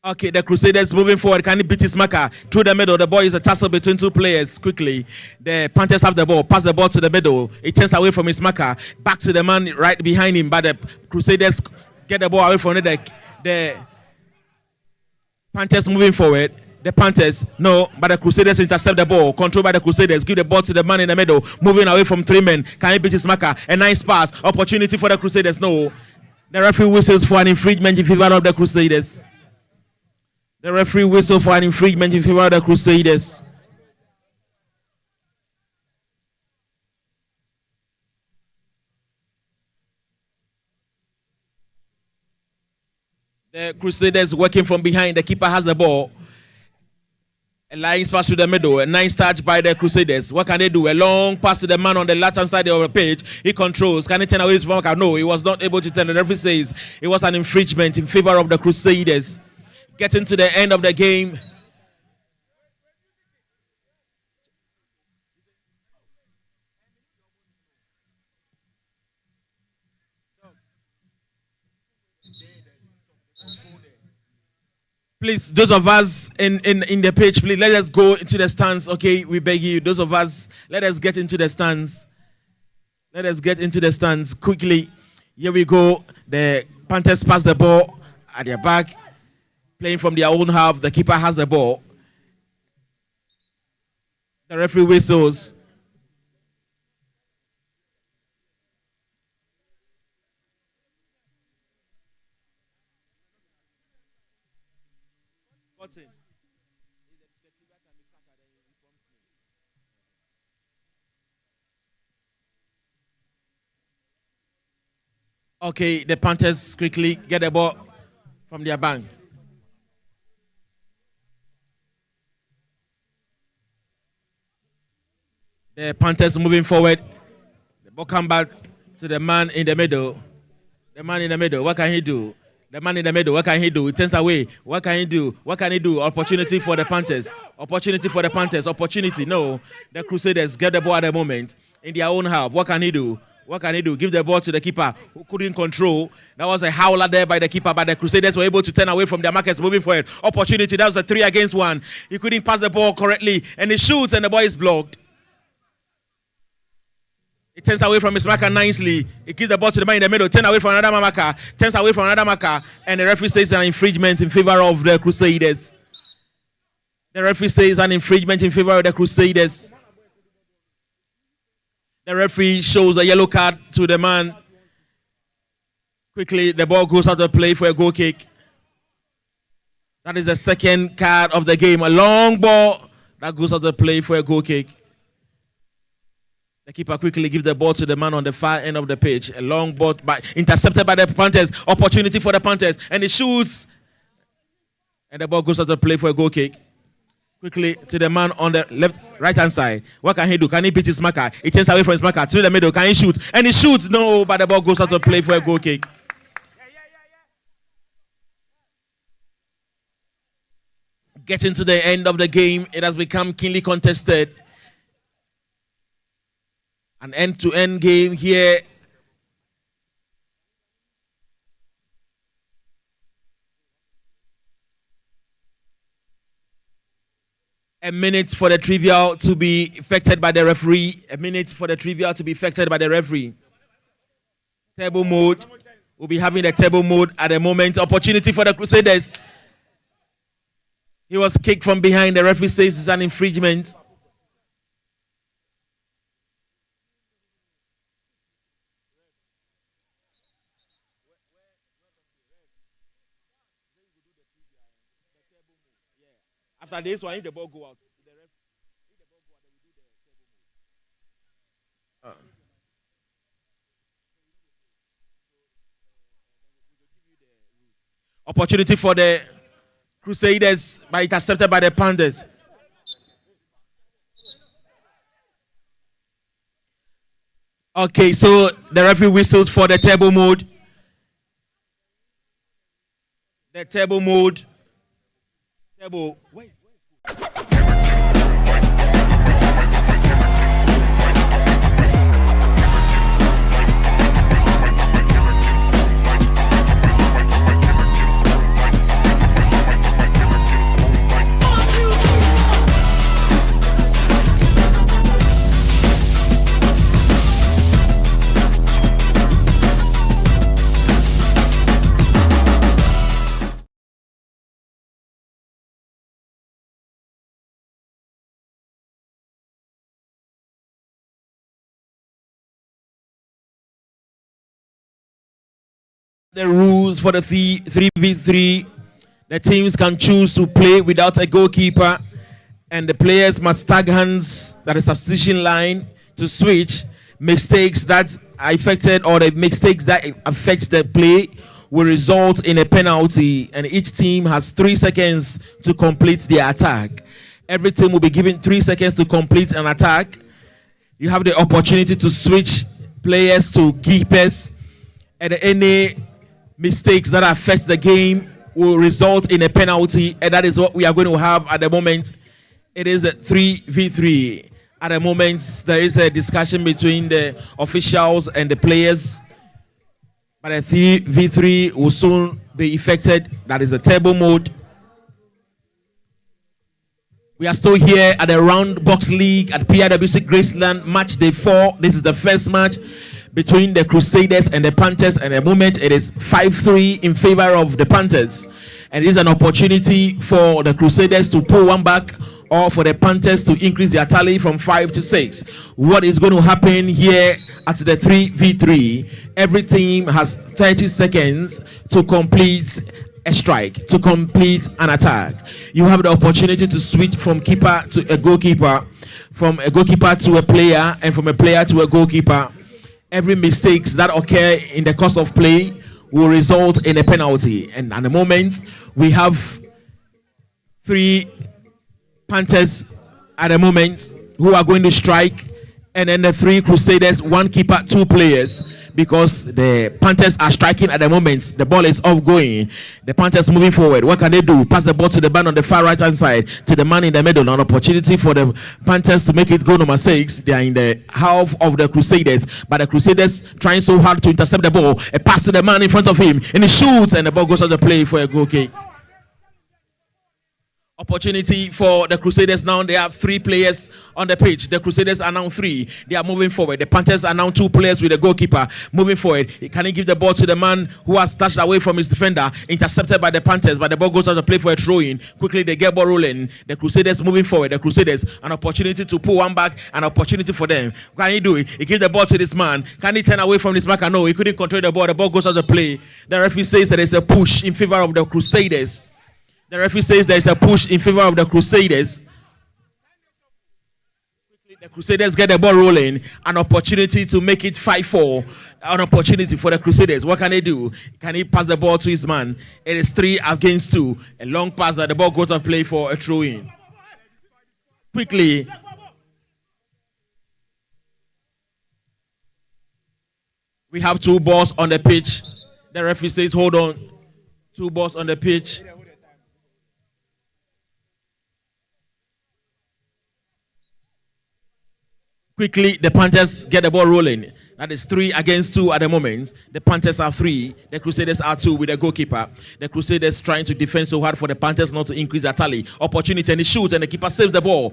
S1: Okay, the Crusaders moving forward. Can he beat his marker through the middle? The ball is a tussle between two players. Quickly, the Panthers have the ball. Pass the ball to the middle. It turns away from his marker. Back to the man right behind him. But the Crusaders get the ball away from it. The Panthers moving forward. The Panthers, no, but the Crusaders intercept the ball. Controlled by the Crusaders. Give the ball to the man in the middle. Moving away from three men. Can he beat his marker? A nice pass. Opportunity for the Crusaders. No. The referee whistles for an infringement in favor of the Crusaders. The referee whistle for an infringement in favor of the Crusaders. The Crusaders working from behind. The keeper has the ball. A line pass to the middle. A nice touch by the Crusaders. What can they do? A long pass to the man on the left-hand side of the pitch. He controls. Can he turn away his marker? No, he was not able to turn. The referee says it was an infringement in favor of the Crusaders. Getting to the end of the game. Please, those of us in the pitch, please let us go into the stands. Okay, we beg you. Those of us, let us get into the stands. Let us get into the stands quickly. Here we go. The Panthers pass the ball at their back. Playing from their own half, the keeper has the ball. The referee whistles. Okay, the Panthers quickly get the ball from their bank. The Panthers moving forward. The ball comes back to the man in the middle. The man in the middle, what can he do? The man in the middle, what can he do? He turns away. What can he do? What can he do? Opportunity for the Panthers. Opportunity for the Panthers. Opportunity. No. The Crusaders get the ball at the moment in their own half. What can he do? What can he do? Give the ball to the keeper who couldn't control. That was a howler there by the keeper, but the Crusaders were able to turn away from their markers moving forward. Opportunity. That was a 3-against-1. He couldn't pass the ball correctly, and he shoots, and the ball is blocked. He turns away from his marker nicely. He gives the ball to the man in the middle. Turns away from another marker. Turns away from another marker. And the referee says an infringement in favor of the Crusaders. The referee says an infringement in favor of the Crusaders. The referee shows a yellow card to the man. Quickly, the ball goes out of play for a goal kick. That is the second card of the game. A long ball That goes out the play for a goal kick. The keeper quickly gives the ball to the man on the far end of the pitch. A long ball intercepted by the Panthers. Opportunity for the Panthers. And he shoots. And the ball goes out the play for a goal kick. Quickly to the man on the right-hand side. What can he do? Can he beat his marker? He turns away from his marker to the middle. Can he shoot? And he shoots. No, but the ball goes out the play for a goal kick. Getting to the end of the game, it has become keenly contested. An end-to-end game here. A minute for the trivial to be affected by the referee. A minute for the trivial to be affected by the referee. Table mode. We'll be having the table mode at the moment. Opportunity for the Crusaders. He was kicked from behind. The referee says it's an infringement. After this one, if the ball go out, opportunity for the Crusaders, but it's accepted by the Panthers. Okay, so the referee whistles for the table mode. The table mode. Table. Wait. The rules for the 3v3. The teams can choose to play without a goalkeeper, and the players must tag hands at the substitution line to switch. Mistakes that are affected or the mistakes that affect the play will result in a penalty, and each team has 3 seconds to complete their attack. Every team will be given 3 seconds to complete an attack. You have the opportunity to switch players to keepers, and any mistakes that affect the game will result in a penalty, and that is what we are going to have at the moment. It is a 3v3. At the moment, there is a discussion between the officials and the players, but a 3v3 will soon be effected. That is a table mode. We are still here at the Roundbox League at PIWC Graceland Matchday 4. This is the first match between the Crusaders and the Panthers, and at the moment it is 5-3 in favor of the Panthers, and it is an opportunity for the Crusaders to pull one back or for the Panthers to increase their tally from 5 to 6. What is going to happen here at the 3v3? Every team has 30 seconds to complete a strike, to complete an attack. You have the opportunity to switch from keeper to a goalkeeper, from a goalkeeper to a player, and from a player to a goalkeeper. Every mistakes that occur in the course of play will result in a penalty. And at the moment, we have 3 Panthers at the moment who are going to strike, and then the 3 Crusaders, 1 keeper, 2 players, because the Panthers are striking at the moment. The ball is off going. The Panthers moving forward. What can they do? Pass the ball to the man on the far right hand side, to the man in the middle. An opportunity for the Panthers to make it go number 6. They are in the half of the Crusaders, but the Crusaders trying so hard to intercept the ball. A pass to the man in front of him, and he shoots, and the ball goes on the play for a goal kick. Opportunity for the Crusaders now. They have 3 players on the pitch. The Crusaders are now 3. They are moving forward. The Panthers are now 2 players with the goalkeeper moving forward. Can he give the ball to the man who has touched away from his defender? Intercepted by the Panthers, but the ball goes out to play for a throw-in. Quickly they get ball rolling. The Crusaders moving forward. The Crusaders, an opportunity to pull one back, an opportunity for them. What can he do? He gives the ball to this man. Can he turn away from this marker? No, he couldn't control the ball. The ball goes out to play. The referee says that there's a push in favor of the Crusaders. The referee says there is a push in favor of the Crusaders. The Crusaders get the ball rolling, an opportunity to make it 5-4, an opportunity for the Crusaders. What can they do? Can he pass the ball to his man? It is 3 against 2. A long pass, the ball goes off play for a throw-in. Quickly. We have 2 balls on the pitch. The referee says, hold on. 2 balls on the pitch. Quickly, the Panthers get the ball rolling. That is 3 against 2 at the moment. The Panthers are 3. The Crusaders are 2 with the goalkeeper. The Crusaders trying to defend so hard for the Panthers not to increase their tally. Opportunity, and he shoots, and the keeper saves the ball.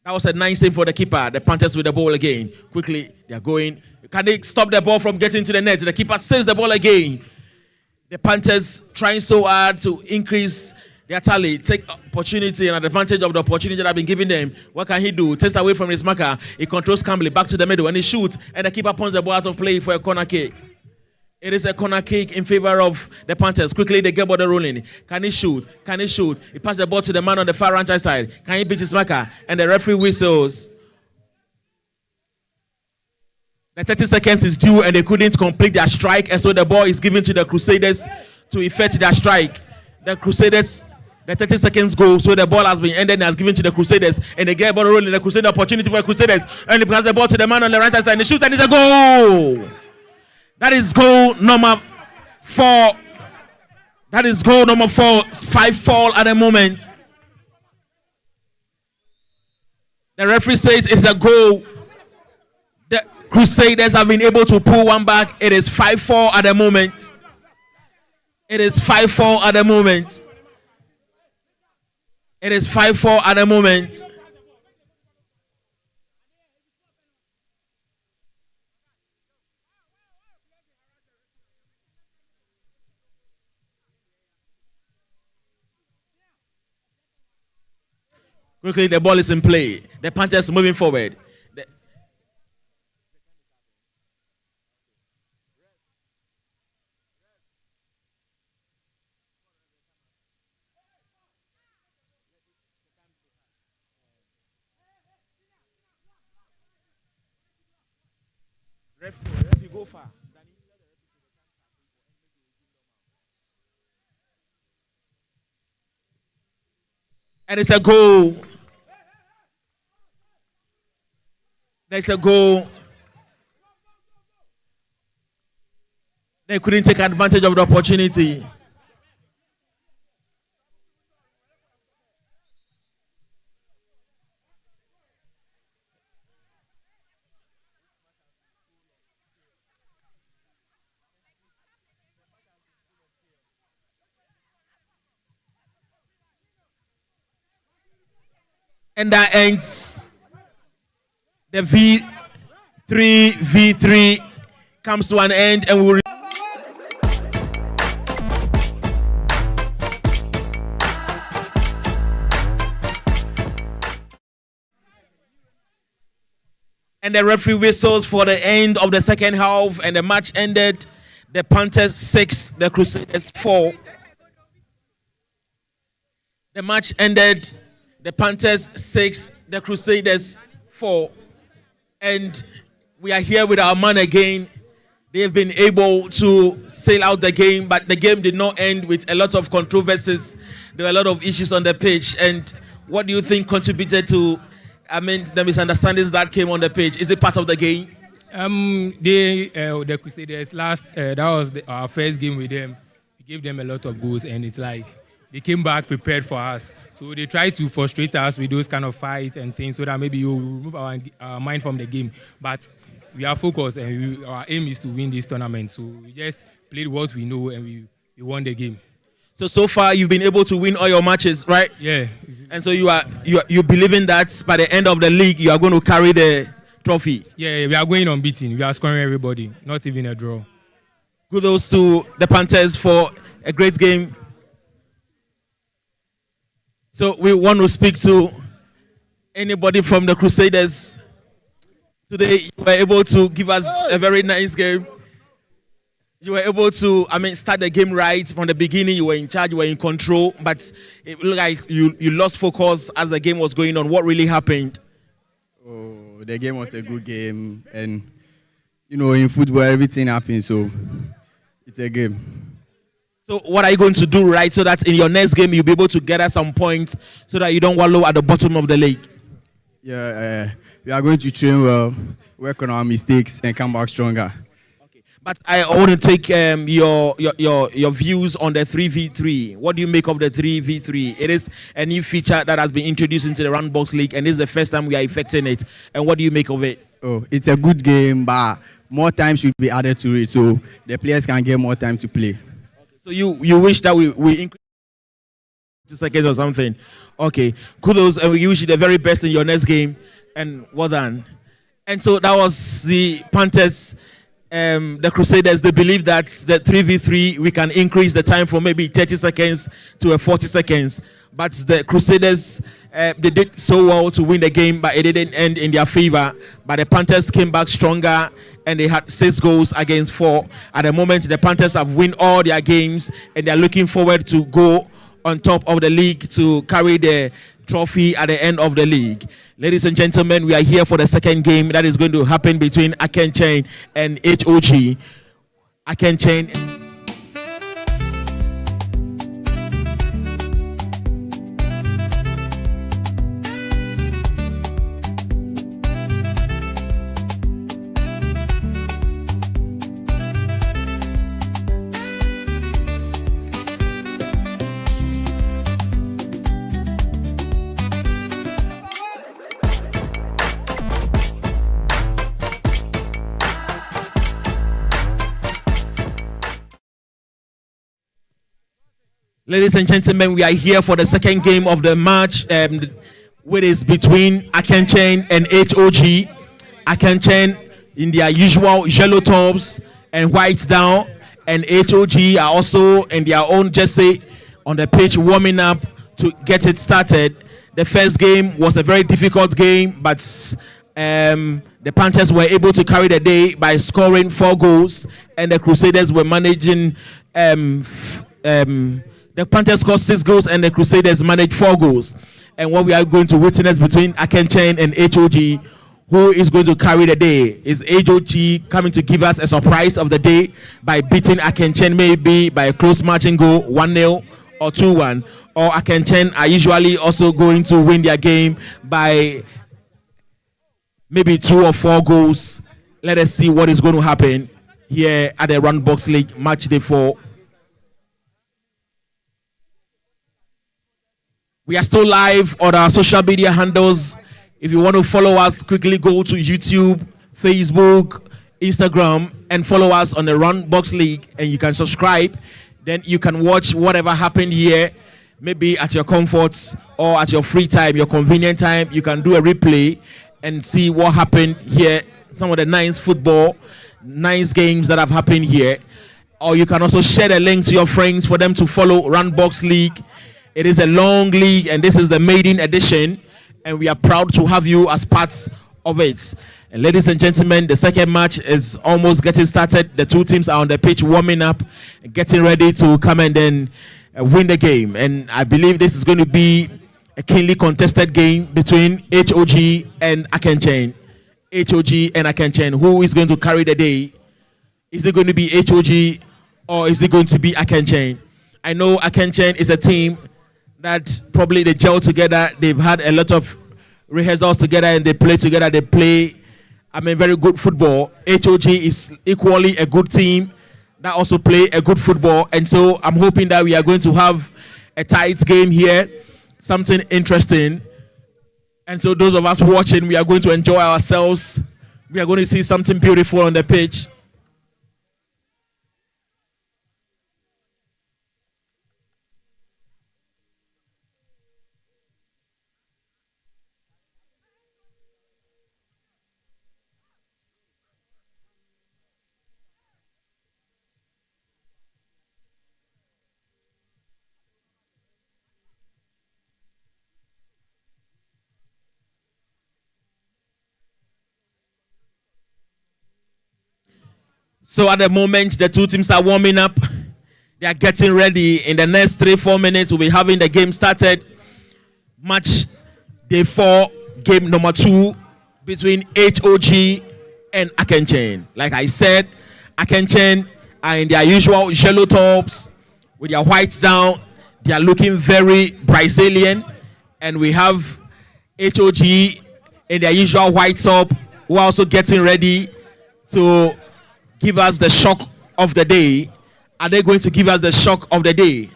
S1: That was a nice save for the keeper. The Panthers with the ball again. Quickly, they are going. Can they stop the ball from getting to the net? The keeper saves the ball again. The Panthers trying so hard to increase their tally, take opportunity and advantage of the opportunity that have been given them. What can he do? Takes away from his marker. He controls calmly back to the middle and he shoots, and the keeper punts the ball out of play for a corner kick. It is a corner kick in favor of the Panthers. Quickly, they get ball rolling. Can he shoot? Can he shoot? He passes the ball to the man on the far right side. Can he beat his marker? And the referee whistles. The 30 seconds is due, and they couldn't complete their strike, and so the ball is given to the Crusaders to effect their strike. The Crusaders, the 30 seconds go, so the ball has been ended and has given to the Crusaders, and they get ball rolling. The Crusader opportunity for the Crusaders, and he passes the ball to the man on the right side, and he shoots, and it's a goal. That is goal number 4. That is goal number 4. 5-4 at the moment. The referee says it's a goal. The Crusaders have been able to pull one back. It is 5-4 at the moment. It is 5-4 at the moment. It is 5-4 at the moment. Quickly, the ball is in play. The Panthers moving forward. Referee, go far. And it's a goal. There's a goal. They couldn't take advantage of the opportunity. And that ends the V3 comes to an end, and we'll and the referee whistles for the end of the second half, and the match ended. The Panthers 6, the Crusaders 4. The match ended. The Panthers 6, the Crusaders 4. And we are here with our man again. They've been able to sail out the game, but the game did not end with a lot of controversies. There were a lot of issues on the pitch. And what do you think contributed to, the misunderstandings that came on the pitch? Is it part of the game?
S3: The Crusaders that was our first game with them. We gave them a lot of goals, and it's like they came back prepared for us. So they tried to frustrate us with those kind of fights and things so that maybe you remove our mind from the game. But we are focused, and our aim is to win this tournament. So we just played what we know, and we won the game.
S1: So far you've been able to win all your matches, right?
S3: Yeah.
S1: And so you believing that by the end of the league you are going to carry the trophy?
S3: Yeah, we are going unbeaten. We are scoring everybody, not even a draw.
S1: Kudos to the Panthers for a great game. So we want to speak to anybody from the Crusaders. Today you were able to give us a very nice game. You were able to, start the game right from the beginning. You were in charge, you were in control, but it looked like you lost focus as the game was going on. What really happened?
S4: Oh, the game was a good game, and in football everything happens, so it's a game.
S1: So what are you going to do right so that in your next game you'll be able to gather some points so that you don't wallow at the bottom of the league?
S4: Yeah, we are going to train well, work on our mistakes, and come back stronger.
S1: But I want to take your views on the 3v3. What do you make of the 3v3? It is a new feature that has been introduced into the Roundbox League, and this is the first time we are effecting it. And what do you make of it?
S4: Oh, it's a good game, but more time should be added to it so the players can get more time to play.
S1: So you wish that we increase 2 seconds or something? Okay, kudos, and we wish you the very best in your next game, and well done. And so that was the Panthers. The Crusaders, they believe that the 3v3 we can increase the time from maybe 30 seconds to 40 seconds. But the Crusaders, they did so well to win the game, but it didn't end in their favor. But the Panthers came back stronger, and they had 6 goals against 4. At the moment, the Panthers have won all their games, and they're looking forward to go on top of the league to carry the trophy at the end of the league. Ladies and gentlemen, we are here for the second game that is going to happen between Akenchen and HOG. Akenchen. Ladies and gentlemen, we are here for the second game of the match, which is between Akenchen and HOG. Akenchen in their usual yellow tops and white down, and HOG are also in their own jersey on the pitch warming up to get it started. The first game was a very difficult game, but the Panthers were able to carry the day by scoring 4 goals, and the Crusaders were managing. The Panthers scored 6 goals, and the Crusaders managed 4 goals. And what we are going to witness between Akenchen and HOG, who is going to carry the day? Is HOG coming to give us a surprise of the day by beating Akenchen maybe by a close margin goal, 1-0 or 2-1? Or Akenchen are usually also going to win their game by maybe 2 or 4 goals? Let us see what is going to happen here at the Roundbox League Matchday 4. We are still live on our social media handles. If you want to follow us, quickly go to YouTube, Facebook, Instagram, and follow us on the Roundbox League, and you can subscribe. Then you can watch whatever happened here, maybe at your comforts or at your free time, your convenient time. You can do a replay and see what happened here, some of the nice football, nice games that have happened here. Or you can also share the link to your friends for them to follow Roundbox League. It is a long league, and this is the maiden edition, and we are proud to have you as parts of it. And ladies and gentlemen, the second match is almost getting started. The 2 teams are on the pitch warming up, getting ready to come and then win the game. And I believe this is going to be a keenly contested game between HOG and Akenchen. HOG and Akenchen. Who is going to carry the day? Is it going to be HOG or is it going to be Akenchen? I know Akenchen is a team that probably they gel together. They've had a lot of rehearsals together and they play together. They play, very good football. HOG is equally a good team that also play a good football. And so I'm hoping that we are going to have a tight game here, something interesting. And so those of us watching, we are going to enjoy ourselves. We are going to see something beautiful on the pitch. So at the moment, the two teams are warming up. They are getting ready. In the next 3-4 minutes, we'll be having the game started. Match day 4, game number 2 between HOG and Akenchen. Like I said, Akenchen are in their usual yellow tops with their whites down. They are looking very Brazilian. And we have HOG in their usual white top, who are also getting ready to give us the shock of the day. Are they going to give us the shock of the day?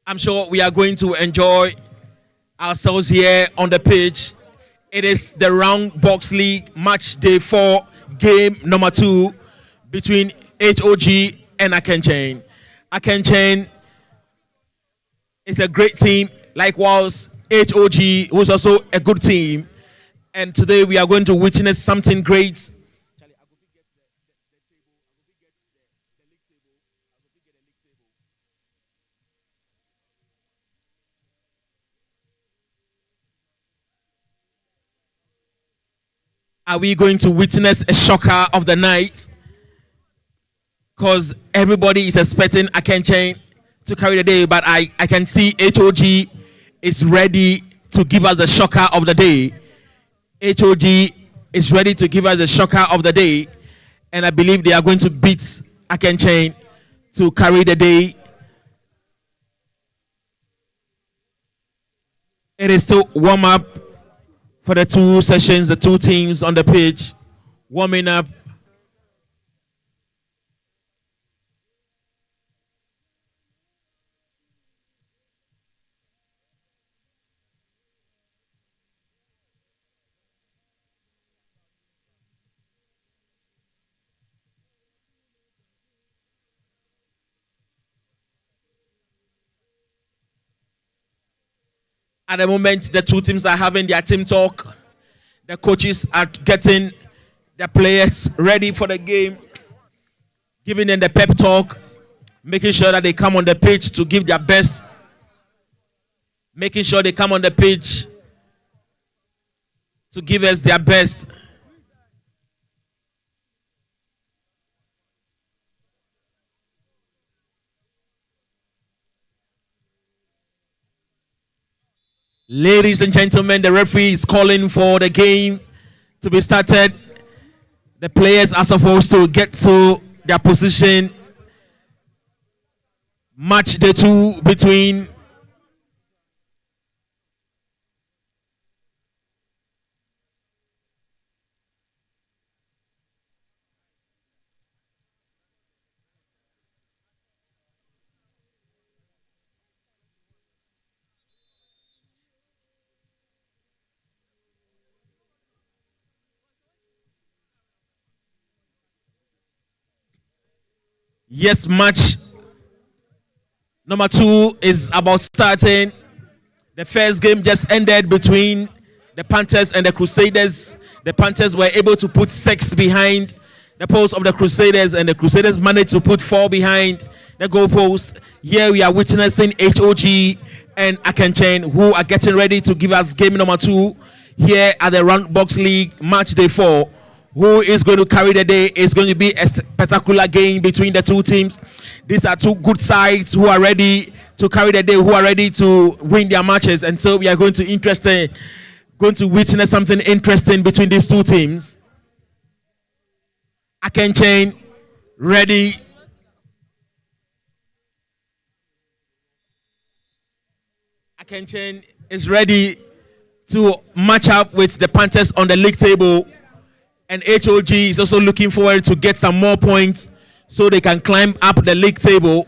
S1: I'm sure we are going to enjoy ourselves here on the pitch. It is the Roundbox League match day 4, game number 2 between HOG and Akenchen. Akenchen is a great team, likewise HOG, who's also a good team. And today we are going to witness something great. Are we going to witness a shocker of the night? Because everybody is expecting Akenchen to carry the day, but I can see HOG is ready to give us the shocker of the day. HOG is ready to give us the shocker of the day, and I believe they are going to beat Akenchen to carry the day. It is still warm up for the two sessions, the two teams on the pitch, warming up. At the moment, the two teams are having their team talk. The coaches are getting the players ready for the game, giving them the pep talk, making sure that they come on the pitch to give their best, making sure they come on the pitch to give us their best. Ladies and gentlemen, the referee is calling for the game to be started. The players are supposed to get to their position. Match day 2 between yes, match number 2 is about starting. The first game just ended between the Panthers and the Crusaders. The Panthers were able to put 6 behind the post of the Crusaders, and the Crusaders managed to put 4 behind the goalpost. Here we are witnessing HOG and Akenchen, who are getting ready to give us game number 2 here at the Roundbox League match day 4. Who is going to carry the day? It's going to be a spectacular game between the two teams. These are two good sides who are ready to carry the day, who are ready to win their matches. And so we are going to witness something interesting between these two teams. Akenchen ready. Akenchen is ready to match up with the Panthers on the league table. And HOG is also looking forward to get some more points so they can climb up the league table.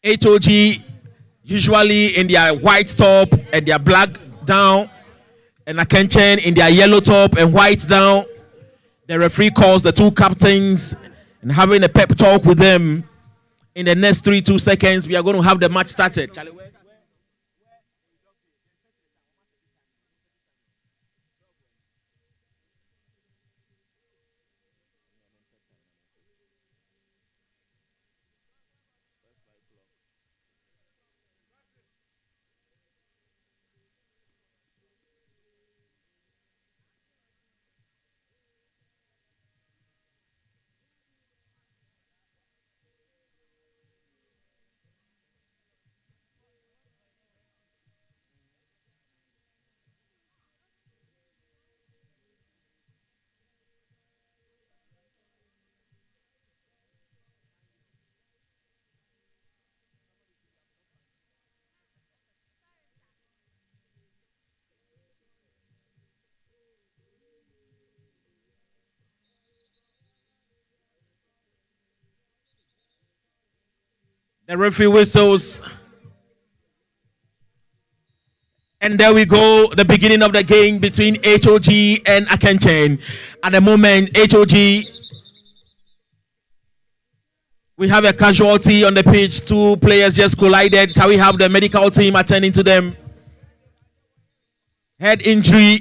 S1: HOG usually in their white top and their black down, and Akenchen in their yellow top and white down. The referee calls the two captains and having a pep talk with them. In the next 2 seconds, we are going to have the match started. The referee whistles. And there we go, the beginning of the game between HOG and Akenchen. At the moment, HOG, we have a casualty on the pitch. 2 players just collided. So we have the medical team attending to them. Head injury.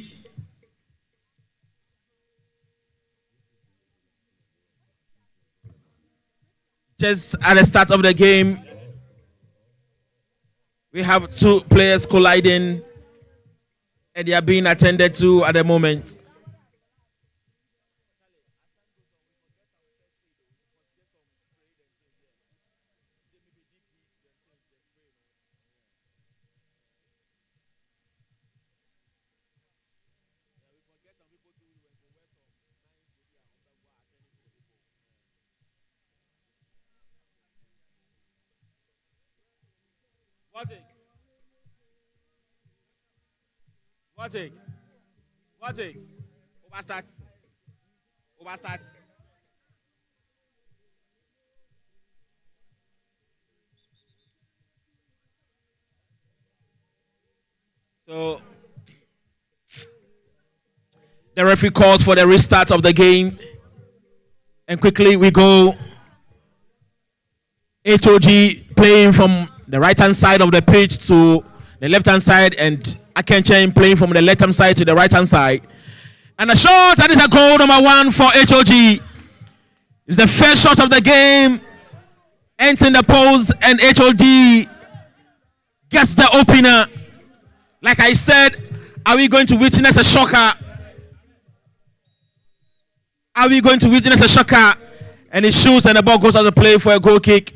S1: Just at the start of the game, we have 2 players colliding and they are being attended to at the moment. What take? Overstart. So the referee calls for the restart of the game. And quickly we go. HOG playing from the right-hand side of the pitch to the left-hand side, and Akenchen playing from the left-hand side to the right-hand side. And a shot, that is a goal number 1 for HOG. It's the first shot of the game. Ends in the post, and HOG gets the opener. Like I said, are we going to witness a shocker? Are we going to witness a shocker? And it shoots, and the ball goes out of play for a goal kick.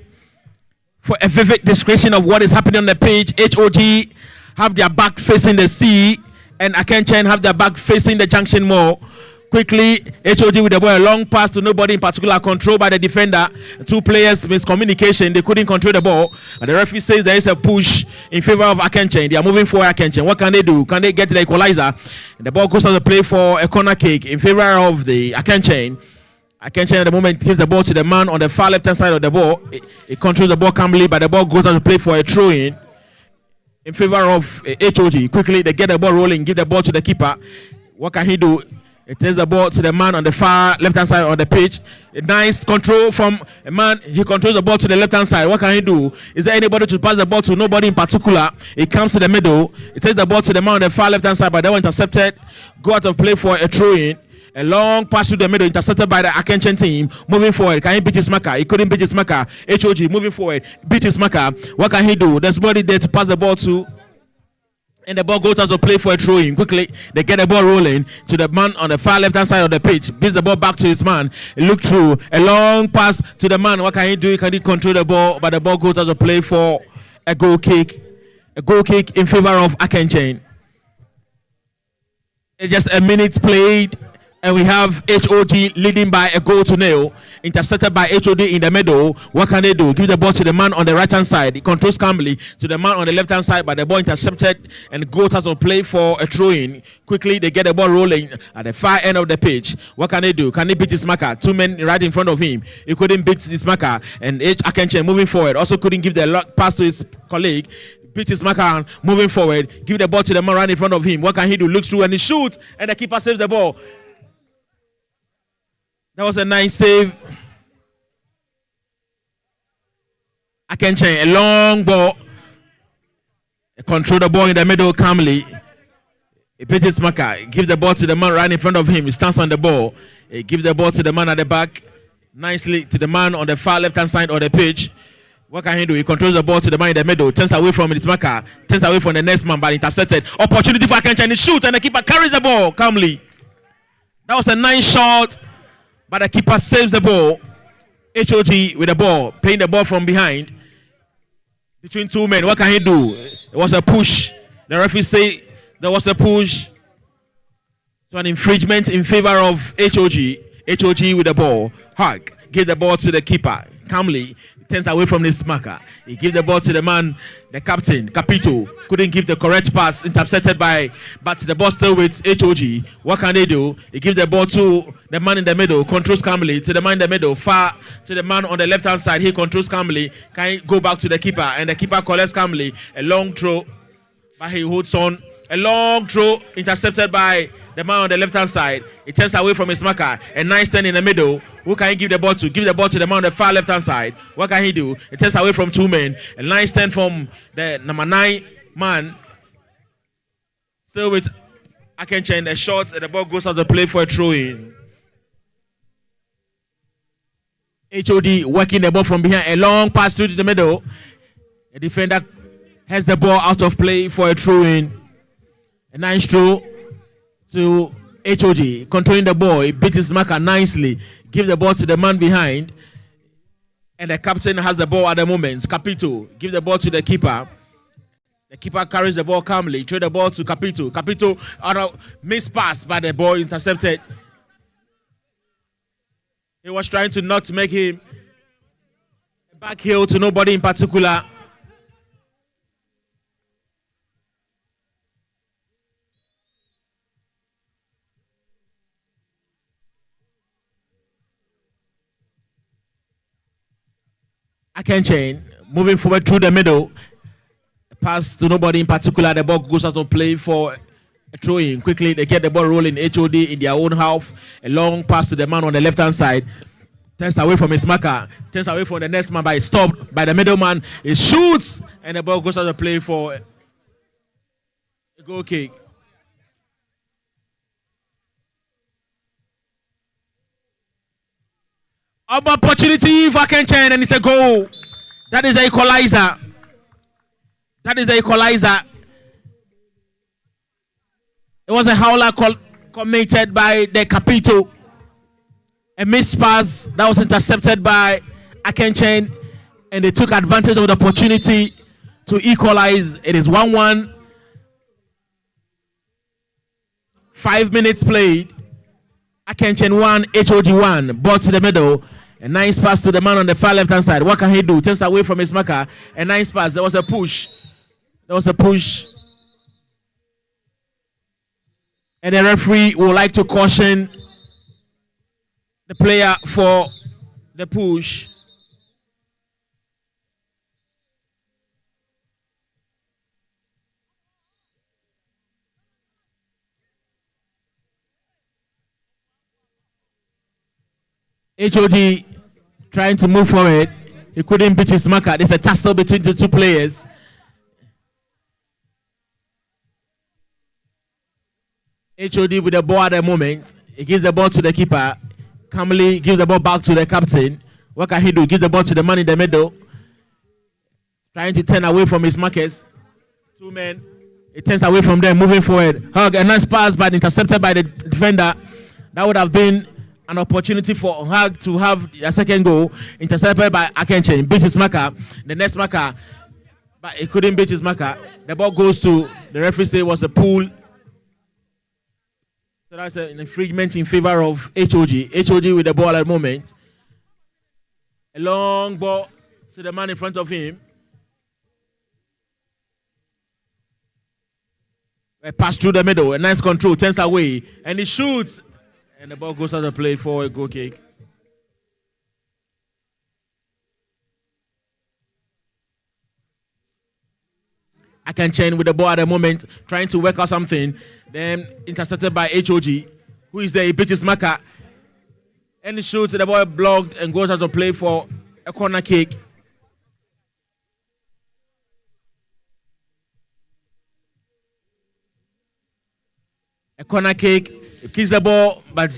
S1: For a vivid description of what is happening on the pitch, HOG have their back facing the sea, and Akenchen have their back facing the junction mall. Quickly, HOG with the ball, a long pass to nobody in particular, controlled by the defender. 2 players miscommunication, they couldn't control the ball. And the referee says there is a push in favor of Akenchen. They are moving forward Akenchen. What can they do? Can they get to the equalizer? And the ball goes on the play for a corner kick in favor of the Akenchen. Akenchen at the moment gives the ball to the man on the far left-hand side of the ball. It controls the ball calmly, but the ball goes on to play for a throw-in in favor of HOG. Quickly, they get the ball rolling, give the ball to the keeper. What can he do? He takes the ball to the man on the far left-hand side of the pitch. A nice control from a man. He controls the ball to the left-hand side. What can he do? Is there anybody to pass the ball to? Nobody in particular. He comes to the middle. He takes the ball to the man on the far left-hand side, but they were intercepted. Go out of play for a throw-in. A long pass to the middle, intercepted by the Akenchen team. Moving forward, can he beat his marker? He couldn't beat his marker. HOG moving forward, beat his marker. What can he do? There's somebody there to pass the ball to, and the ball goes out to play for a throw-in. Quickly, they get the ball rolling to the man on the far left-hand side of the pitch. Beats the ball back to his man. Look through, a long pass to the man. What can he do? Can he control the ball? But the ball goes out to play for a goal kick. A goal kick in favor of Akenchen. It's just a minute played. And we have HOG leading by a goal to nil. Intercepted by HOD in the middle. What can they do? Give the ball to the man on the right-hand side. He controls calmly to the man on the left-hand side, but the ball intercepted and goes out of play for a throw-in. Quickly, they get the ball rolling at the far end of the pitch. What can they do? Can they beat his marker? 2 men right in front of him. He couldn't beat his marker. And Akenchen moving forward also couldn't give the pass to his colleague. Pitches Macan moving forward. Give the ball to the man right in front of him. What can he do? Looks through and he shoots. And the keeper saves the ball. That was a nice save. Akenchen, a long ball. Control the ball in the middle calmly. Pitches Macan. Give the ball to the man right in front of him. He stands on the ball. He gives the ball to the man at the back. Nicely to the man on the far left-hand side of the pitch. What can he do? He controls the ball to the man in the middle, turns away from his marker, turns away from the next man, but intercepted. Opportunity for Akenchen, and he shoots, and the keeper carries the ball calmly. That was a nice shot, but the keeper saves the ball. HOG with the ball, playing the ball from behind. Between two men, what can he do? It was a push. The referee say there was a push. So an infringement in favor of HOG. HOG with the ball. HOG give the ball to the keeper calmly. Turns away from this marker. He gives the ball to the man, the captain, Capito. Couldn't give the correct pass, intercepted but the ball still with HOG. What can they do? He gives the ball to the man in the middle, controls calmly, to the man in the middle, far to the man on the left-hand side. He controls calmly, can go back to the keeper, and the keeper collects calmly. A long throw, but he holds on. A long throw, intercepted by the man on the left-hand side. He turns away from his marker. A nice turn in the middle. Who can he give the ball to? Give the ball to the man on the far left-hand side. What can he do? He turns away from two men. A nice turn from the number 9 man. Still with Akenchen. The shot and the ball goes out the play for a throw-in. HOD working the ball from behind. A long pass through to the middle. The defender has the ball out of play for a throw-in. A nice throw to HOG, controlling the ball. He beats his marker nicely. Gives the ball to the man behind. And the captain has the ball at the moment. Capito gives the ball to the keeper. The keeper carries the ball calmly. Throw the ball to Capito. Capito out of missed pass, but the ball intercepted. He was trying to not make him back heel to nobody in particular. Akenchen moving forward through the middle. Pass to nobody in particular. The ball goes out of play for a throw-in. Quickly, they get the ball rolling. HOD in their own half. A long pass to the man on the left-hand side. Turns away from his marker. Turns away from the next man, but it's stopped by the middleman. He shoots, and the ball goes out of play for a goal kick. Opportunity for Akenchen, and it's a goal. That is an equalizer. That is the equalizer. It was a howler committed by the Capito. A missed pass that was intercepted by Akenchen, and they took advantage of the opportunity to equalize. It is 1-1. 5 minutes played. Akenchen 1, HOD 1. Ball to the middle. A nice pass to the man on the far left-hand side. What can he do? Turns away from his marker. A nice pass. There was a push. There was a push. And the referee would like to caution the player for the push. HOD trying to move forward. He couldn't beat his marker. There's a tussle between the two players. HOD with the ball at the moment. He gives the ball to the keeper. Calmly gives the ball back to the captain. What can he do? Give the ball to the man in the middle. Trying to turn away from his markers. Two men. He turns away from them, moving forward. HOG, a nice pass, but intercepted by the defender. That would have been an opportunity for HOG to have a second goal. Intercepted by Akenchen. Beat his marker. The next marker, but he couldn't beat his marker. The ball goes to the referee. Say it was a pull. So that's an infringement in favor of HOG. HOG with the ball at the moment. A long ball to the man in front of him. A pass through the middle. A nice control. Turns away. And he shoots. And the ball goes out of play for a goal kick. Akenchen with the ball at the moment, trying to work out something. Then intercepted by HOG. Who is there? He pitches Maka. And he shoots, the ball blocked and goes out to play for a corner kick. A corner kick. He kicks the ball, but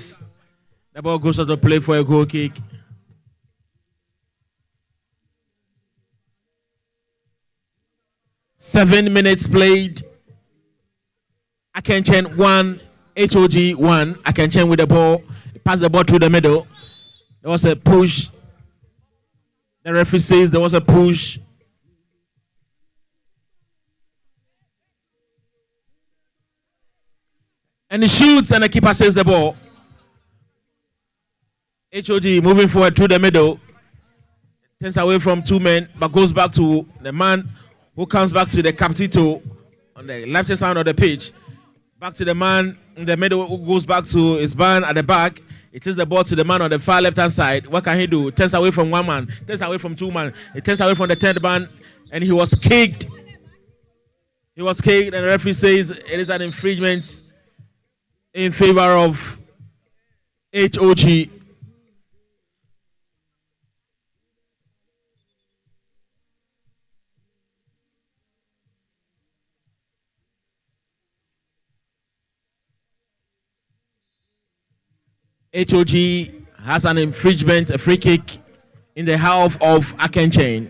S1: the ball goes out to play for a goal kick. Seven minutes played. Akenchen 1, HOG 1. Akenchen with the ball. He passed the ball through the middle. There was a push. The referee says there was a push. And he shoots and the keeper saves the ball. HOG moving forward through the middle. Turns away from two men, but goes back to the man who comes back to the Capitito on the left side of the pitch. Back to the man in the middle who goes back to his man at the back. He takes the ball to the man on the far left-hand side. What can he do? Turns away from one man. Turns away from two men. He turns away from the third man. And he was kicked. He was kicked. And the referee says it is an infringement in favor of HOG. HOG has an infringement, a free kick in the half of Akenchen.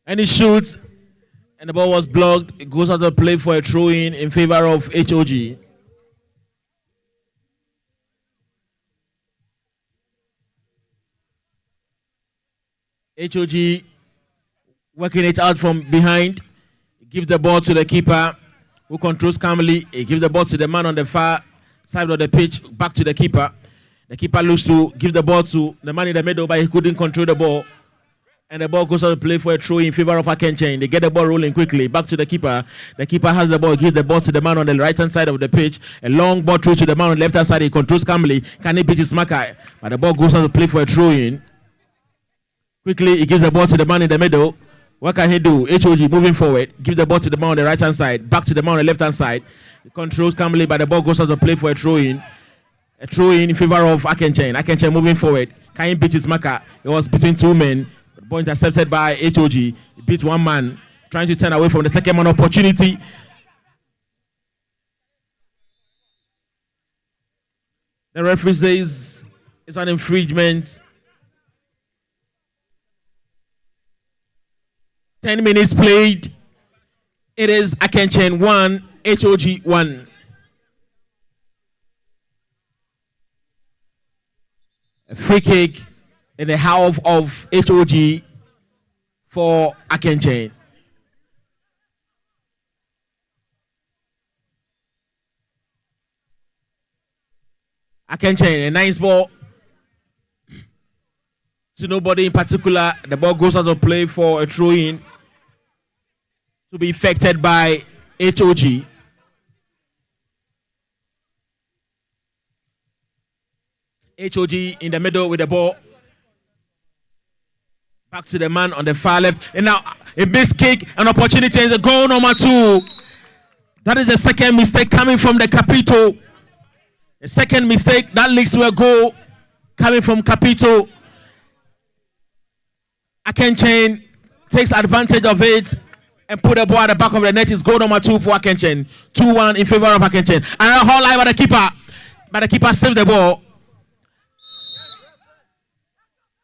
S1: And he shoots, and the ball was blocked. It goes out to play for a throw-in in favor of HOG. HOG working it out from behind. Give the ball to the keeper, who controls calmly. He gives the ball to the man on the far side of the pitch, back to the keeper. The keeper looks to give the ball to the man in the middle, but he couldn't control the ball. And the ball goes out to play for a throw in favor of Akenchen. They get the ball rolling quickly. Back to the keeper. The keeper has the ball, gives the ball to the man on the right-hand side of the pitch. A long ball through to the man on the left-hand side. He controls calmly. Can he beat his marker? But the ball goes out to play for a throw in. Quickly, he gives the ball to the man in the middle. What can he do? HOG moving forward. Give the ball to the man on the right-hand side. Back to the man on the left-hand side. He controls calmly, but the ball goes out to play for a throw-in. A throw-in favor of Akenchen. Akenchen moving forward. Can he beat his marker? It was between two men. The ball intercepted by HOG. He beat one man. Trying to turn away from the second man opportunity. The referee says it's an infringement. 10 minutes played. It is Akenchen 1, HOG 1. A free kick in the half of HOG for Akenchen. Akenchen, a nice ball. To nobody in particular. The ball goes out to play for a throw-in to be effected by HOG. HOG in the middle with the ball. Back to the man on the far left. And now a missed kick, an opportunity, and the goal number 2. That is the second mistake coming from the Capito. The second mistake that leads to a goal coming from Capito. Akenchen takes advantage of it and put the ball at the back of the net. It's goal number 2 for Akenchen. 2-1 in favor of Akenchen. And a whole line by the keeper. But the keeper saved the ball.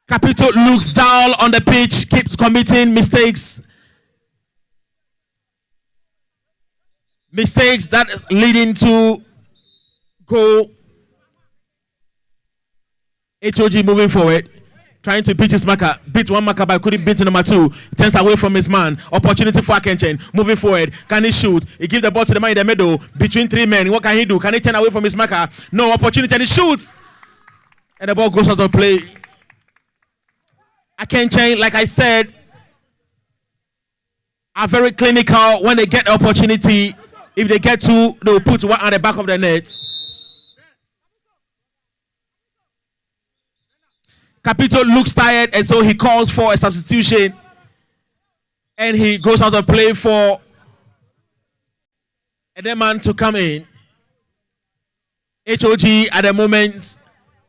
S1: Capito looks down on the pitch, keeps committing mistakes. Mistakes that is leading to goal. HOG moving forward. Trying to beat his marker. Beat one marker but couldn't beat number 2. Turns away from his man. Opportunity for Akenchen. Moving forward. Can he shoot? He gives the ball to the man in the middle. Between 3 men. What can he do? Can he turn away from his marker? No opportunity and he shoots. And the ball goes out of play. Akenchen, like I said, are very clinical when they get the opportunity. If they get 2, they will put one at the back of the net. Capito looks tired, and so he calls for a substitution. And he goes out to play for a man to come in. HOG at the moment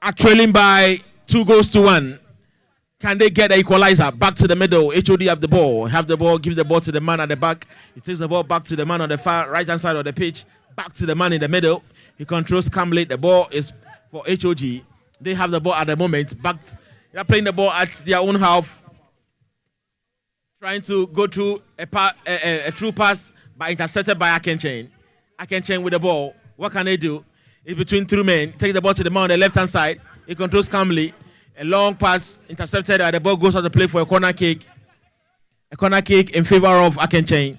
S1: are trailing by 2-1. Can they get the equalizer? Back to the middle. HOD have the ball. Give the ball to the man at the back. He takes the ball back to the man on the far right-hand side of the pitch. Back to the man in the middle. He controls calmly. The ball is for HOG. They have the ball at the moment. They're playing the ball at their own half. Trying to go through a true pass, but intercepted by Akenchen. Akenchen with the ball. What can they do? It's between three men. Take the ball to the man on the left-hand side. He controls calmly. A long pass intercepted. The ball goes out to play for a corner kick. A corner kick in favor of Akenchen.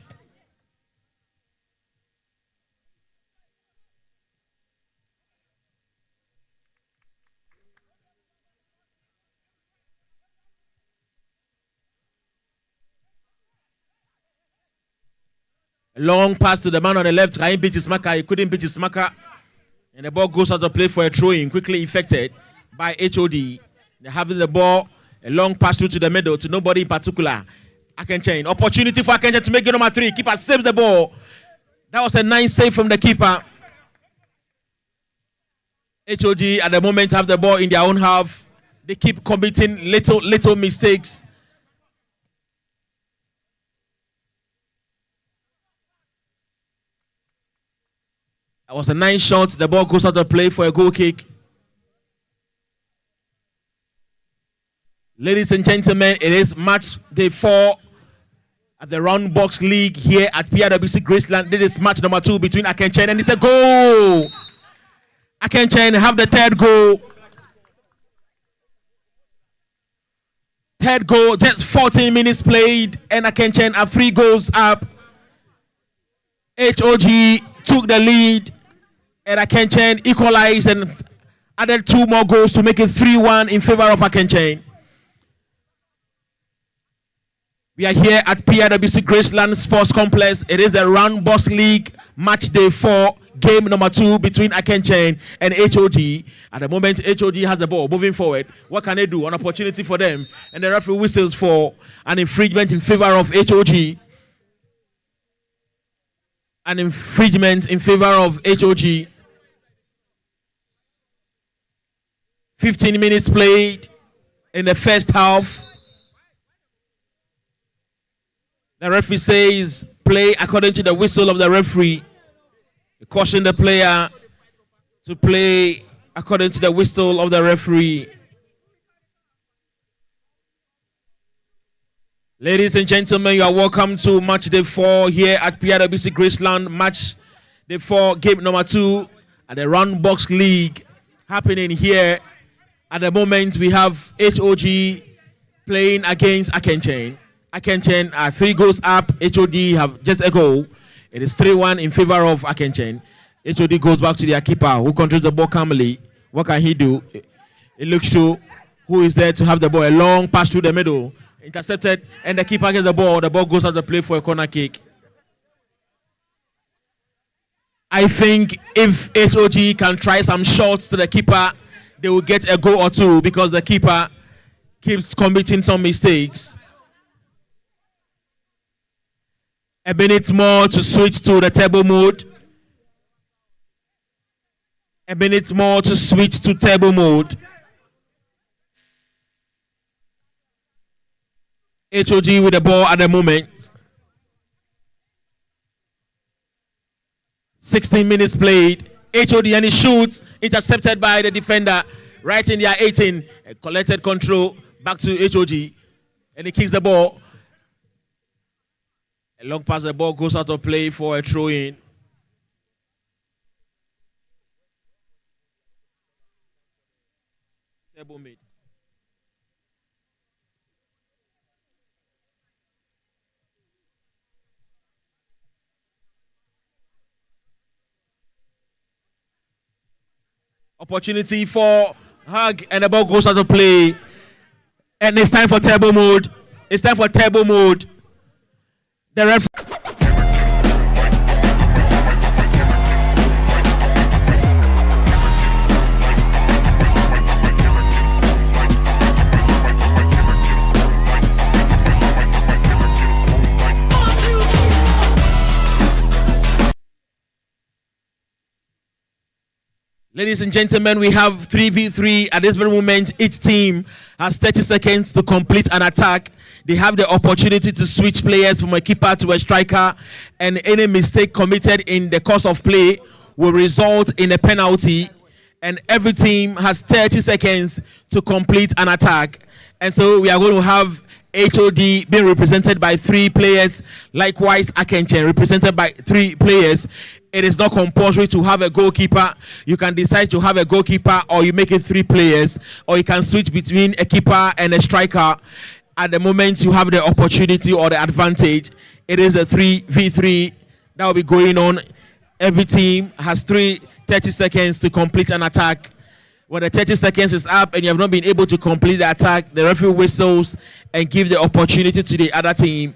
S1: A long pass to the man on the left. He beat his marker. He couldn't beat his marker. And the ball goes out to play for a throw-in. Quickly effected by HOD. They're having the ball. A long pass through to the middle to nobody in particular. Akenchen. Opportunity for Akenchen to make it number 3. Keeper saves the ball. That was a nice save from the keeper. HOD at the moment have the ball in their own half. They keep committing little mistakes. That was a nice shot. The ball goes out to play for a goal kick. Ladies and gentlemen, it is match day 4 at the Roundbox League here at PRWC Graceland. This is match number 2 between Akenchen, and it's a goal. Akenchen have the third goal. Third goal, just 14 minutes played, and Akenchen are 3 goals up. HOG took the lead, and Akenchen equalized and added 2 more goals to make it 3-1 in favor of Akenchen. We are here at PRWC Graceland Sports Complex. It is a Roundbox League match day 4, game number 2 between Akenchen and HOG. At the moment, HOG has the ball moving forward. What can they do? An opportunity for them. And the referee whistles for an infringement in favor of HOG. An infringement in favor of HOG. 15 minutes played in the first half. The referee says play according to the whistle of the referee. He cautioned the player to play according to the whistle of the referee. Ladies and gentlemen, you are welcome to match day 4 here at PRWC Graceland. Match day 4, game number 2 at the Roundbox League happening here. At the moment, we have HOG playing against Akenchen. Akenchen are 3 goals up. HOD have just a goal. It is 3-1 in favor of Akenchen. HOD goes back to their keeper who controls the ball calmly. What can he do? It looks to who is there to have the ball. A long pass through the middle. Intercepted, and the keeper gets the ball. The ball goes out to play for a corner kick. I think if HOG can try some shots to the keeper, they will get a goal or 2 because the keeper keeps committing some mistakes. A minute more to switch to the table mode. A minute more to switch to table mode. HOG with the ball at the moment. 16 minutes played. HOD and he shoots. Intercepted by the defender. Right in their 18. A collected control. Back to HOG. And he kicks the ball. A long pass. The ball goes out of play for a throw-in. Table mid. Opportunity for HOG, and the ball goes out of play. And it's time for table mode. It's time for table mode. The referee. Ladies and gentlemen, we have 3v3 at this very moment. Each team has 30 seconds to complete an attack. They have the opportunity to switch players from a keeper to a striker, and any mistake committed in the course of play will result in a penalty, and every team has 30 seconds to complete an attack. And so we are going to have HOD being represented by 3 players, likewise Akenchen represented by 3 players. It is not compulsory to have a goalkeeper. You can decide to have a goalkeeper, or you make it 3 players, or you can switch between a keeper and a striker. At the moment you have the opportunity or the advantage. It is a 3v3 that will be going on. Every team has 30 seconds to complete an attack. When the 30 seconds is up and you have not been able to complete the attack, the referee whistles and gives the opportunity to the other team.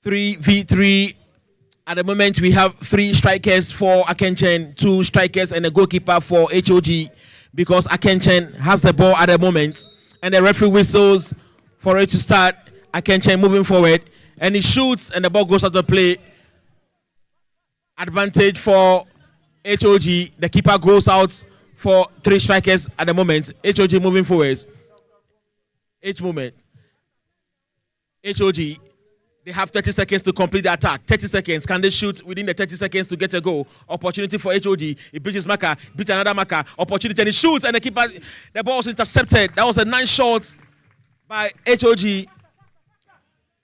S1: Three v3. At the moment, we have 3 strikers for Akenchen, 2 strikers and a goalkeeper for HOG, because Akenchen has the ball at the moment, and the referee whistles for it to start. Akenchen moving forward, and he shoots, and the ball goes out of play. Advantage for HOG. The keeper goes out for 3 strikers at the moment. HOG moving forward. HOG. They have 30 seconds to complete the attack. 30 seconds. Can they shoot within the 30 seconds to get a goal? Opportunity for HOG. He beats his marker, beats another marker. Opportunity, and he shoots, and the keeper, the ball was intercepted. That was a nice shot by HOG.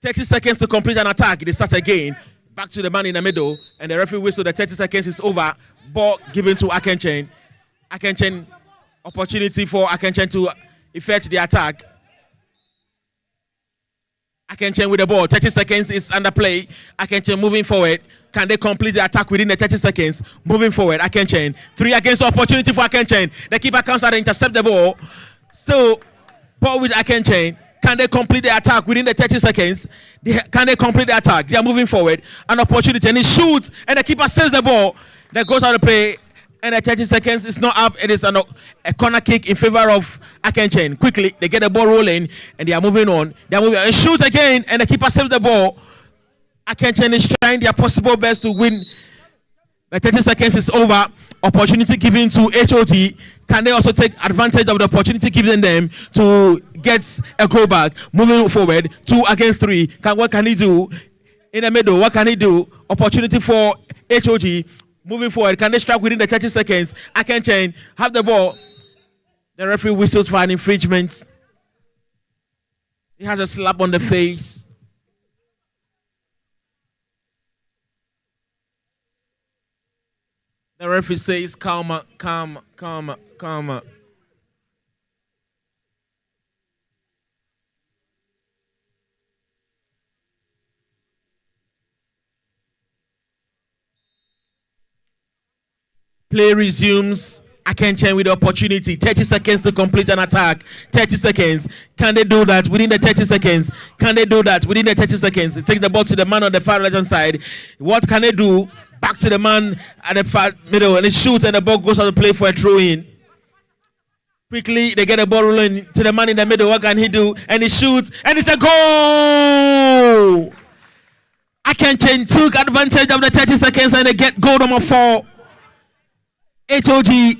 S1: 30 seconds to complete an attack. They start again. Back to the man in the middle, and the referee whistle. The 30 seconds is over. Ball given to Akenchen. Akenchen, opportunity for Akenchen to effect the attack. Akenchen with the ball. 30 seconds is under play. Akenchen moving forward. Can they complete the attack within the 30 seconds? Moving forward. Akenchen. 3 against opportunity for Akenchen. The keeper comes out and intercepts the ball. Still, ball with Akenchen. Can they complete the attack within the 30 seconds? Can they complete the attack? They are moving forward. An opportunity, and he shoots, and the keeper saves the ball. That goes out of play. And the 30 seconds is not up. It is a corner kick in favor of Akenchen. Quickly, they get the ball rolling, and they are moving on. They are moving on. And shoot again, and the keeper saves the ball. Akenchen is trying their possible best to win. The 30 seconds is over. Opportunity given to HOG. Can they also take advantage of the opportunity given them to get a goal back? Moving forward, 2 against 3. What can he do? In the middle, what can he do? Opportunity for HOG. Moving forward, can they strike within the 30 seconds? Akenchen have the ball. The referee whistles for an infringement. He has a slap on the face. The referee says, calma, calma, calma, calma. Play resumes. Akenchen with the opportunity. 30 seconds to complete an attack. 30 seconds. Can they do that within the 30 seconds? Can they do that within the 30 seconds? They take the ball to the man on the far right-hand side. What can they do? Back to the man at the far middle, and they shoot, and the ball goes out to play for a throw-in. Quickly, they get the ball rolling to the man in the middle. What can he do? And he shoots, and it's a goal! Akenchen took advantage of the 30 seconds, and they get goal number 4. HOG,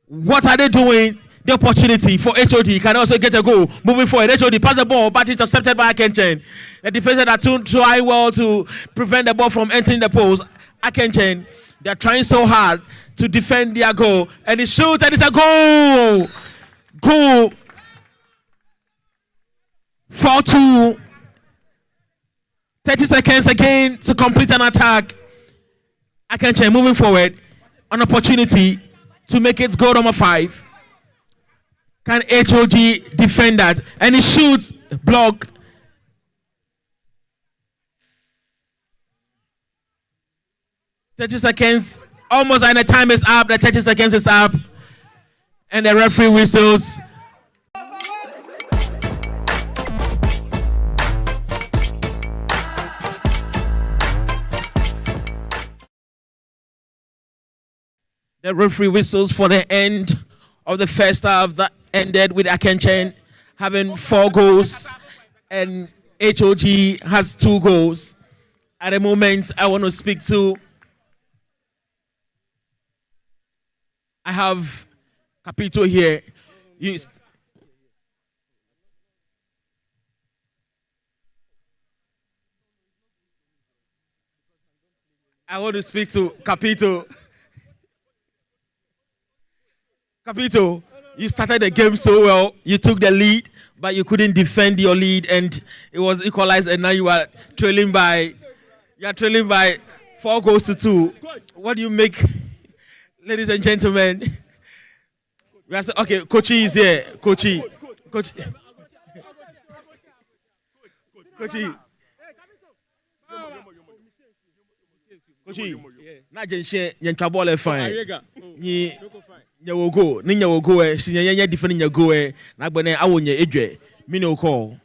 S1: what are they doing? The opportunity for HOD can also get a goal. Moving forward, HOD pass the ball, but it's intercepted by Akenchen. The defenders are trying well to prevent the ball from entering the post. Akenchen, they're trying so hard to defend their goal, and he shoots, and it's a goal. Goal. 4-2. 30 seconds again to complete an attack. Akenchen moving forward. An opportunity to make it goal number 5. Can HOG defend that? And he shoots, block. 30 seconds. Almost, and the time is up. The 30 seconds is up. And the referee whistles. The referee whistles for the end of the first half that ended with Akenchen having 4 goals and HOG has 2 goals. At the moment, I want to speak to. I have Capito here. I want to speak to Capito. Capito, you started the game so well. You took the lead, but you couldn't defend your lead, and it was equalized. And now you are trailing by 4 goals to 2. What do you make, ladies and gentlemen? Okay, Kochi is here. Kochi. Na jenche yentrabole fine. Nyawo go, ni nyawo go e, shinya defend nyago e, na gbene awonye edwe. Me no call.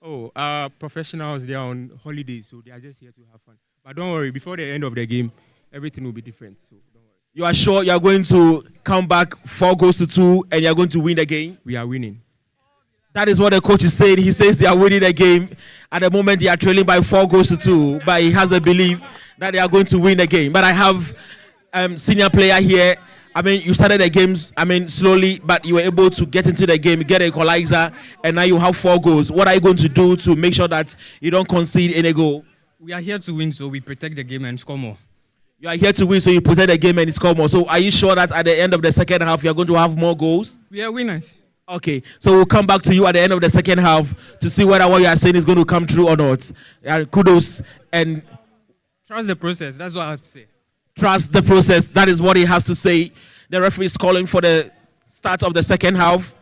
S3: Oh, our professionals, they are on holiday, so they are just here to have fun. But don't worry, before the end of the game, everything will be different. So don't worry.
S1: You are sure you are going to come back 4 goals to 2 and you are going to win the game?
S3: We are winning.
S1: That is what the coach is saying. He says they are winning the game. At the moment, they are trailing by 4 goals to 2, but he has a belief that they are going to win the game. But I have senior player here. I mean, you started the games, slowly, but you were able to get into the game, get an equalizer, and now you have 4 goals. What are you going to do to make sure that you don't concede any goal?
S2: We are here to win, so we protect the game and score more.
S1: You are here to win, so you protect the game and score more. So are you sure that at the end of the second half, you are going to have more goals?
S2: We are winners.
S1: Okay, so we'll come back to you at the end of the second half to see whether what you are saying is going to come true or not. Kudos and
S2: trust the process. That's what I have to say.
S1: Trust the process. That is what he has to say. The referee is calling for the start of the second half.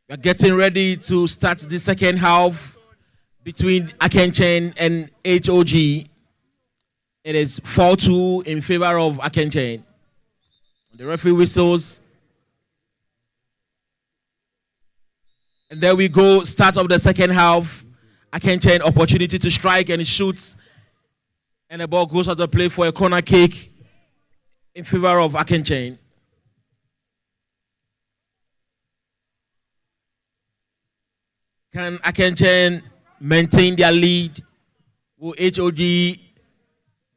S1: We're getting ready to start the second half between Akenchen and HOG. It is 4-2 in favor of Akenchen. The referee whistles. And there we go, start of the second half. Akenchen, opportunity to strike, and he shoots. And the ball goes out the play for a corner kick in favor of Akenchen. Can Akenchen maintain their lead? Will HOG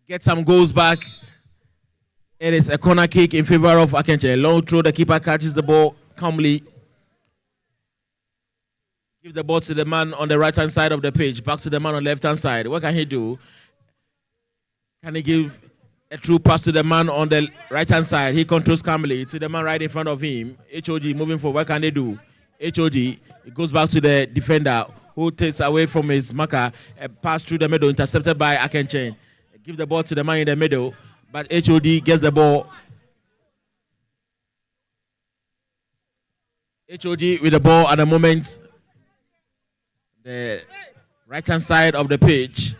S1: get some goals back? It is a corner kick in favor of Akenchen. Long throw, the keeper catches the ball calmly. Give the ball to the man on the right-hand side of the pitch. Back to the man on the left-hand side. What can he do? Can he give a true pass to the man on the right-hand side? He controls calmly to the man right in front of him. HOG moving forward. What can they do? HOG, it goes back to the defender who takes away from his marker. A pass through the middle, intercepted by Akenchen. Give the ball to the man in the middle, but HOD gets the ball. HOD with the ball at the moment. The right-hand side of the pitch.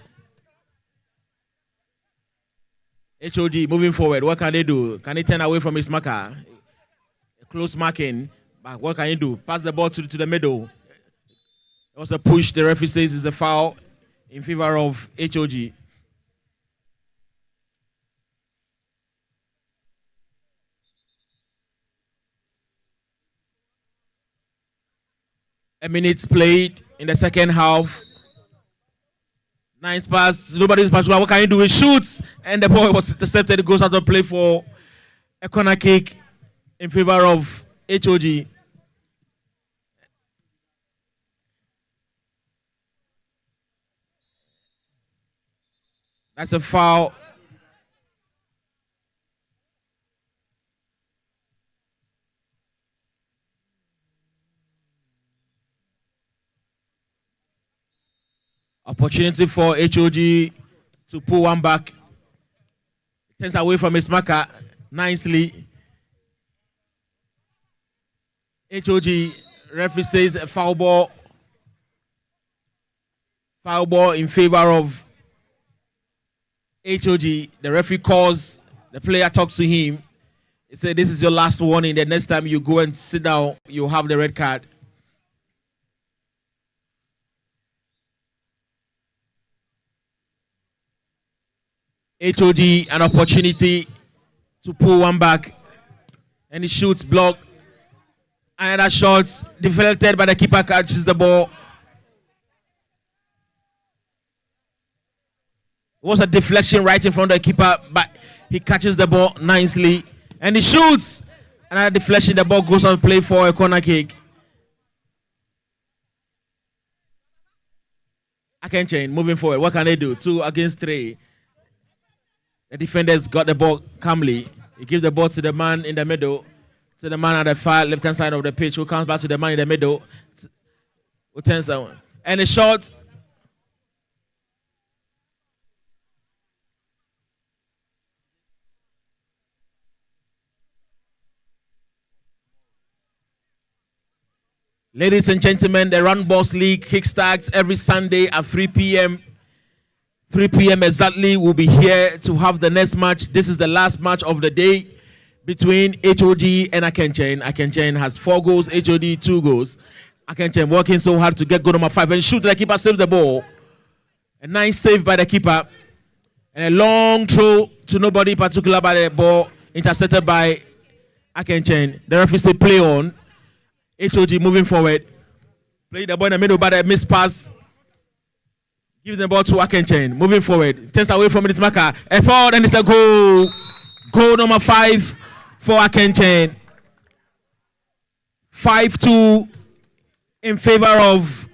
S1: HOD moving forward. What can they do? Can he turn away from his marker? Close marking. But what can he do? Pass the ball to the middle. It was a push. The referee says it's a foul in favor of HOG. A minute played in the second half. Nice pass. Nobody's pass. What can you do? He shoots, and the ball was intercepted. It goes out of play for a corner kick in favor of HOG. That's a foul. Opportunity for HOG to pull one back. Turns away from his marker nicely. HOG referee says a foul ball. Foul ball in favor of HOG. The referee calls, the player talks to him. He said, "This is your last warning. The next time you go and sit down, you'll have the red card." HOG an opportunity to pull one back, and he shoots, block. Another shot deflected, but the keeper catches the ball. It was a deflection right in front of the keeper, but he catches the ball nicely, and he shoots. Another deflection, the ball goes on play for a corner kick. Akenchen moving forward. What can they do? 2 against 3. The defenders got the ball calmly. He gives the ball to the man in the middle, to the man at the far left-hand side of the pitch, who comes back to the man in the middle. Who turns down. And a shot. Ladies and gentlemen, the Roundbox League kickstarts every Sunday at 3 p.m. 3 p.m. exactly, we'll be here to have the next match. This is the last match of the day between HOG and Akenchen. Akenchen has 4 goals, HOG 2 goals. Akenchen working so hard to get goal number 5 and shoot. The keeper saves the ball. A nice save by the keeper. And a long throw to nobody in particular by the ball intercepted by Akenchen. The referee said play on. HOG moving forward. Play the ball in the middle, but a missed pass. Give the ball to Akenchen. Moving forward. Test away from his marker. A foul, and it's a goal. Goal number 5 for Akenchen. 5-2 in favor of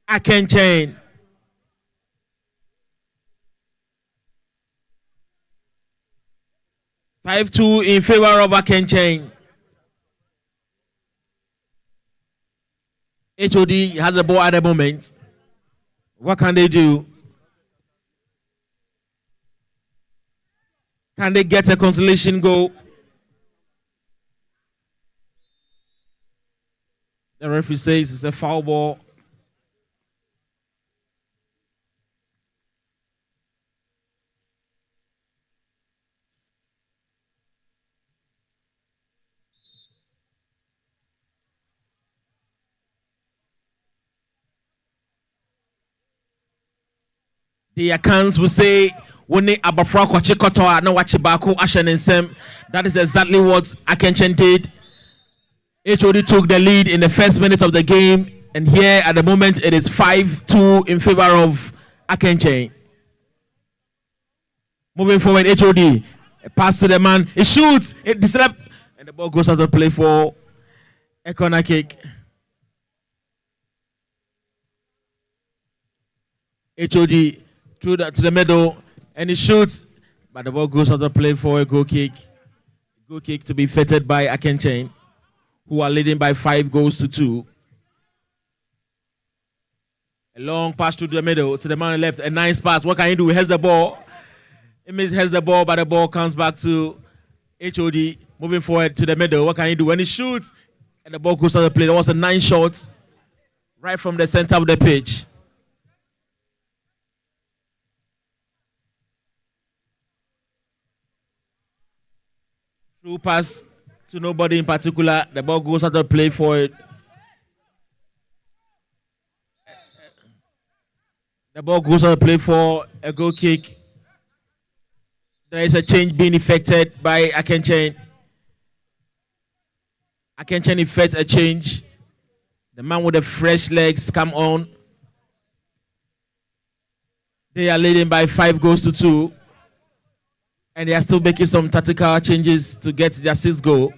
S1: Akenchen. In favor of Akenchen. HOD has the ball at the moment. What can they do? Can they get a consolation goal? The referee says it's a foul ball. The accounts will say, "Woni abafra kwache kotoa na wache bako ashen." That is exactly what Akenchen did. HOD took the lead in the first minute of the game, and here at the moment it is 5-2 in favor of Akenchen. Moving forward, HOD a pass to the man. He shoots, it disrupts, and the ball goes out of play for a corner kick. HOD through to the middle, and he shoots, but the ball goes out of play for a goal kick. Goal kick to be fetted by Akenchen, who are leading by 5-2. A long pass to the middle, to the man on the left, a nice pass. What can he do? He has the ball. He has the ball, but the ball comes back to HOD. Moving forward to the middle. What can he do? When he shoots, and the ball goes out of play. There was a 9 shot right from the center of the pitch. Through pass to nobody in particular. The ball goes out of play for it. The ball goes out of play for a goal kick. There is a change being effected by Akenchen. Akenchen effects a change. The man with the fresh legs come on. They are leading by 5-2, and they are still making some tactical changes to get their 6th goal.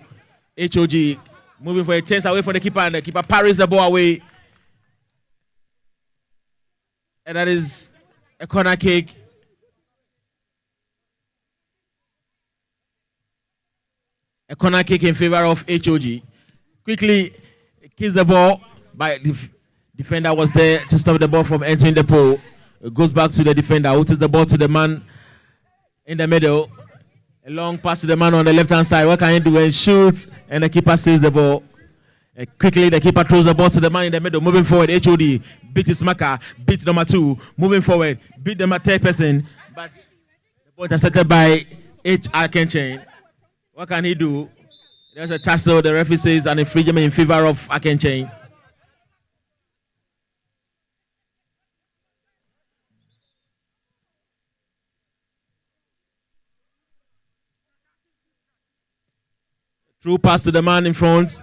S1: HOG moving for a chance away from the keeper, and the keeper parries the ball away. And that is a corner kick. A corner kick in favor of HOG. Quickly kicks the ball, but the defender was there to stop the ball from entering the pole. It goes back to the defender, who takes the ball to the man in the middle. A long pass to the man on the left-hand side. What can he do? And shoots, and the keeper saves the ball. Quickly, the keeper throws the ball to the man in the middle. Moving forward, HOD beat his marker, beat number 2. Moving forward, beat the 3rd person. But the ball intercepted by Akenchen. What can he do? There's a tussle. The referee says an infringement in favor of Akenchen. Through pass to the man in front.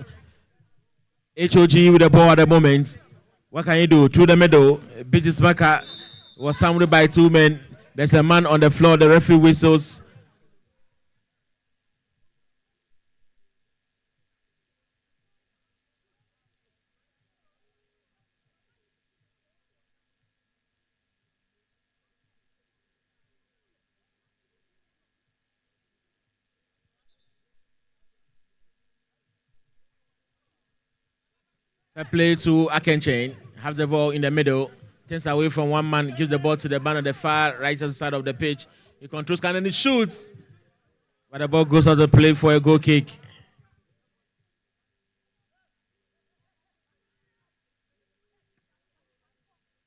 S1: HOG with the ball at the moment. What can he do? Through the middle. Beat his marker was surrounded by 2 men. There's a man on the floor. The referee whistles. Fair play to Akenchen. Have the ball in the middle. Turns away from one man. Gives the ball to the man on the far right side of the pitch. He controls and then he shoots. But the ball goes out of play for a goal kick.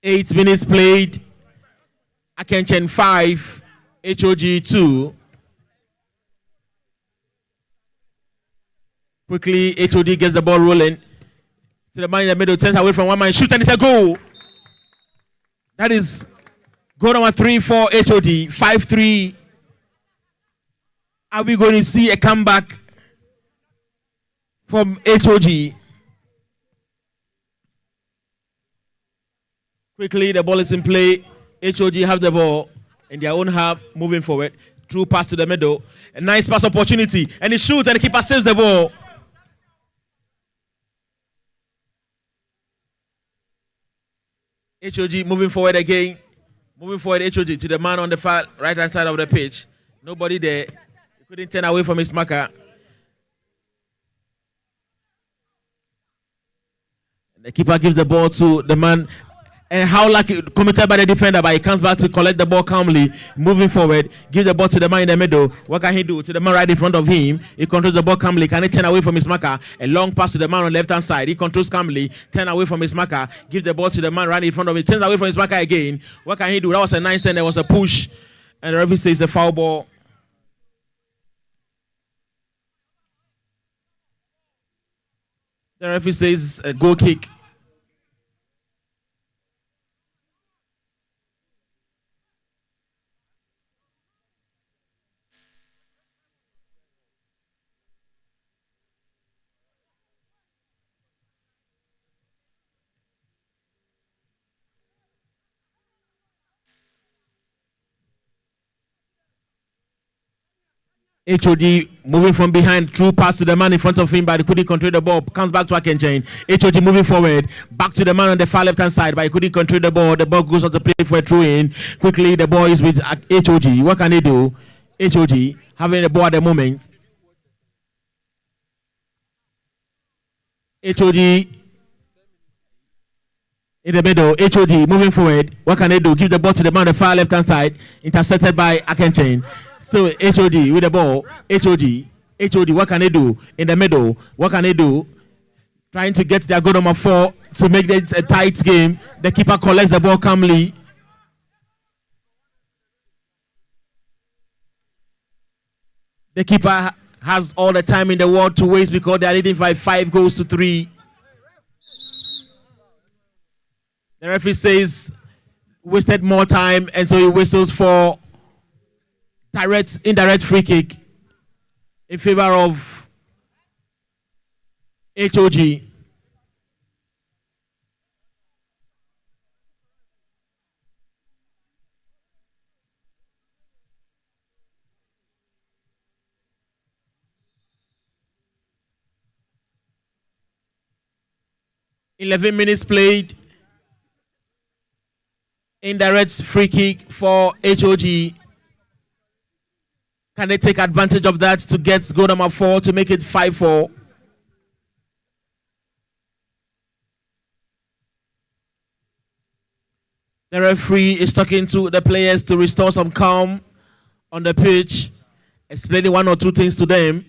S1: Eight minutes played. Akenchen 5. HOG 2. Quickly, HOD gets the ball rolling. To the man in the middle, turns away from one man, shoots, and it's a goal. That is goal number 3 for HOD, 5-3. Are we going to see a comeback from HOG? Quickly, the ball is in play. HOG have the ball in their own half, moving forward. Through pass to the middle. A nice pass opportunity, and he shoots, and the keeper saves the ball. HOG moving forward again. Moving forward, HOG to the man on the far right-hand side of the pitch. Nobody there. He couldn't turn away from his marker. And the keeper gives the ball to the man. And how lucky committed by the defender, but he comes back to collect the ball calmly, moving forward, gives the ball to the man in the middle. What can he do? To the man right in front of him, he controls the ball calmly. Can he turn away from his marker? A long pass to the man on the left-hand side. He controls calmly, turn away from his marker, gives the ball to the man right in front of him, turns away from his marker again. What can he do? That was a nice turn. There was a push, and the referee says a foul ball. The referee says a goal kick. HOD moving from behind, through pass to the man in front of him, but he couldn't control the ball. Comes back to Akenchen. HOD moving forward, back to the man on the far left hand side, but he couldn't control the ball. The ball goes out to play for a throw in. Quickly, the ball is with HOD. What can he do? HOD having the ball at the moment. HOD in the middle. HOD moving forward. What can they do? Give the ball to the man on the far left hand side. Intercepted by Akenchen. Still HOD with the ball. HOD, what can they do? In the middle, what can they do? Trying to get their goal number 4 to make it a tight game. The keeper collects the ball calmly. The keeper has all the time in the world to waste because they are leading by 5-3. The referee says wasted more time, and so he whistles for indirect free kick in favor of HOG. 11 minutes played. Indirect free kick for HOG. Can they take advantage of that to get goal number 4 to make it 5-4? The referee is talking to the players to restore some calm on the pitch, explaining one or two things to them.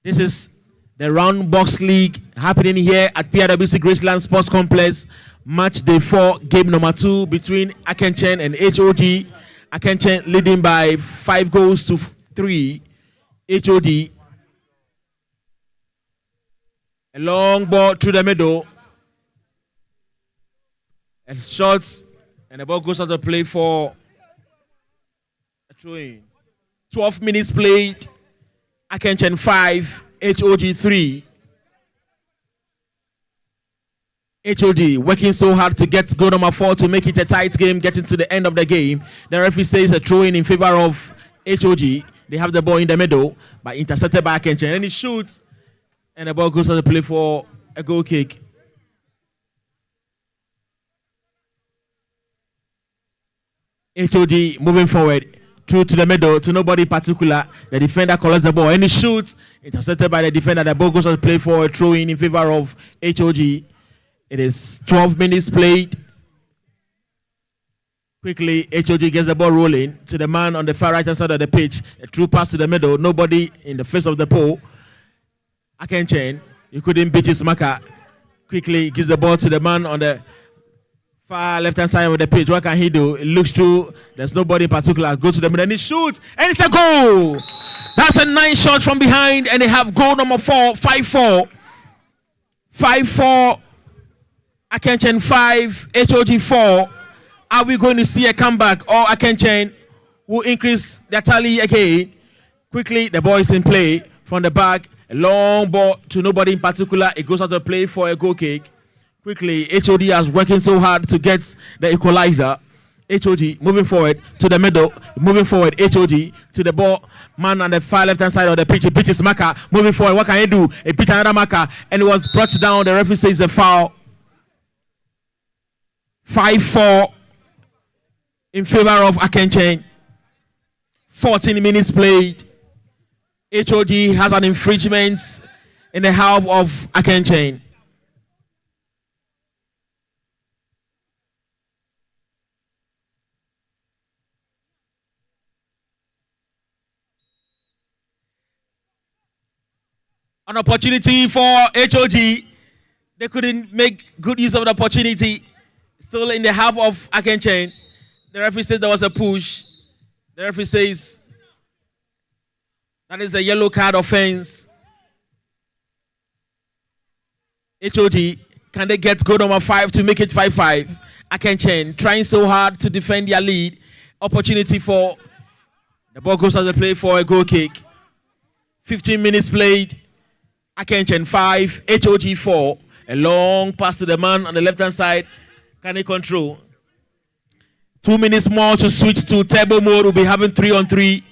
S1: This is the Roundbox League happening here at PRWC Graceland Sports Complex. Matchday 4, game number 2 between Akenchen and HOG. Akenchen leading by 5 goals to 3. HOG. A long ball through the middle. And shots, and the ball goes out of play for a throw-in. 12 minutes played. Akenchen 5, HOG 3. HOG working so hard to get goal number 4 to make it a tight game, getting to the end of the game. The referee says a throw-in in favor of HOG. They have the ball in the middle, but intercepted by Akenchen. And he shoots, and the ball goes out of play for a goal kick. HOG moving forward, through to the middle, to nobody in particular. The defender collects the ball and he shoots, intercepted by the defender. The ball goes to play for a throw-in in favor of HOG. It is 12 minutes played. Quickly, HOG gets the ball rolling to the man on the far right hand side of the pitch. A through pass to the middle, nobody in the face of the pole. Akenchen, you couldn't beat his marker. Quickly gives the ball to the man on the far left hand side of the pitch. What can he do? It looks through. There's nobody in particular. Goes to the middle and he shoots. And it's a goal. That's a nice shot from behind. And they have goal number 4, 5-4. 5-4. Akenchen 5, HOG 4. Are we going to see a comeback, or Akenchen will increase their tally again? Quickly, the ball is in play from the back. A long ball to nobody in particular. It goes out of play for a goal kick. Quickly, HOD is working so hard to get the equalizer. HOD moving forward to the middle. Moving forward, HOD to the ball. Man on the far left-hand side of the pitch. He pitches marker. Moving forward, what can he do? He beat another marker. And it was brought down. The referee says a foul. 5-4 in favor of Akenchen. 14 minutes played. HOD has an infringement in the half of Akenchen. An opportunity for HOG. They couldn't make good use of the opportunity. Still in the half of Akenchen. The referee says there was a push. The referee says that is a yellow card offense. HOG, can they get goal number 5 to make it 5-5? Akenchen trying so hard to defend their lead. Opportunity for the ball goes out of play for a goal kick. 15 minutes played. Akenchen 5, HOG 4. A long pass to the man on the left-hand side. Can he control? 2 minutes more to switch to turbo mode. We'll be having 3-on-3.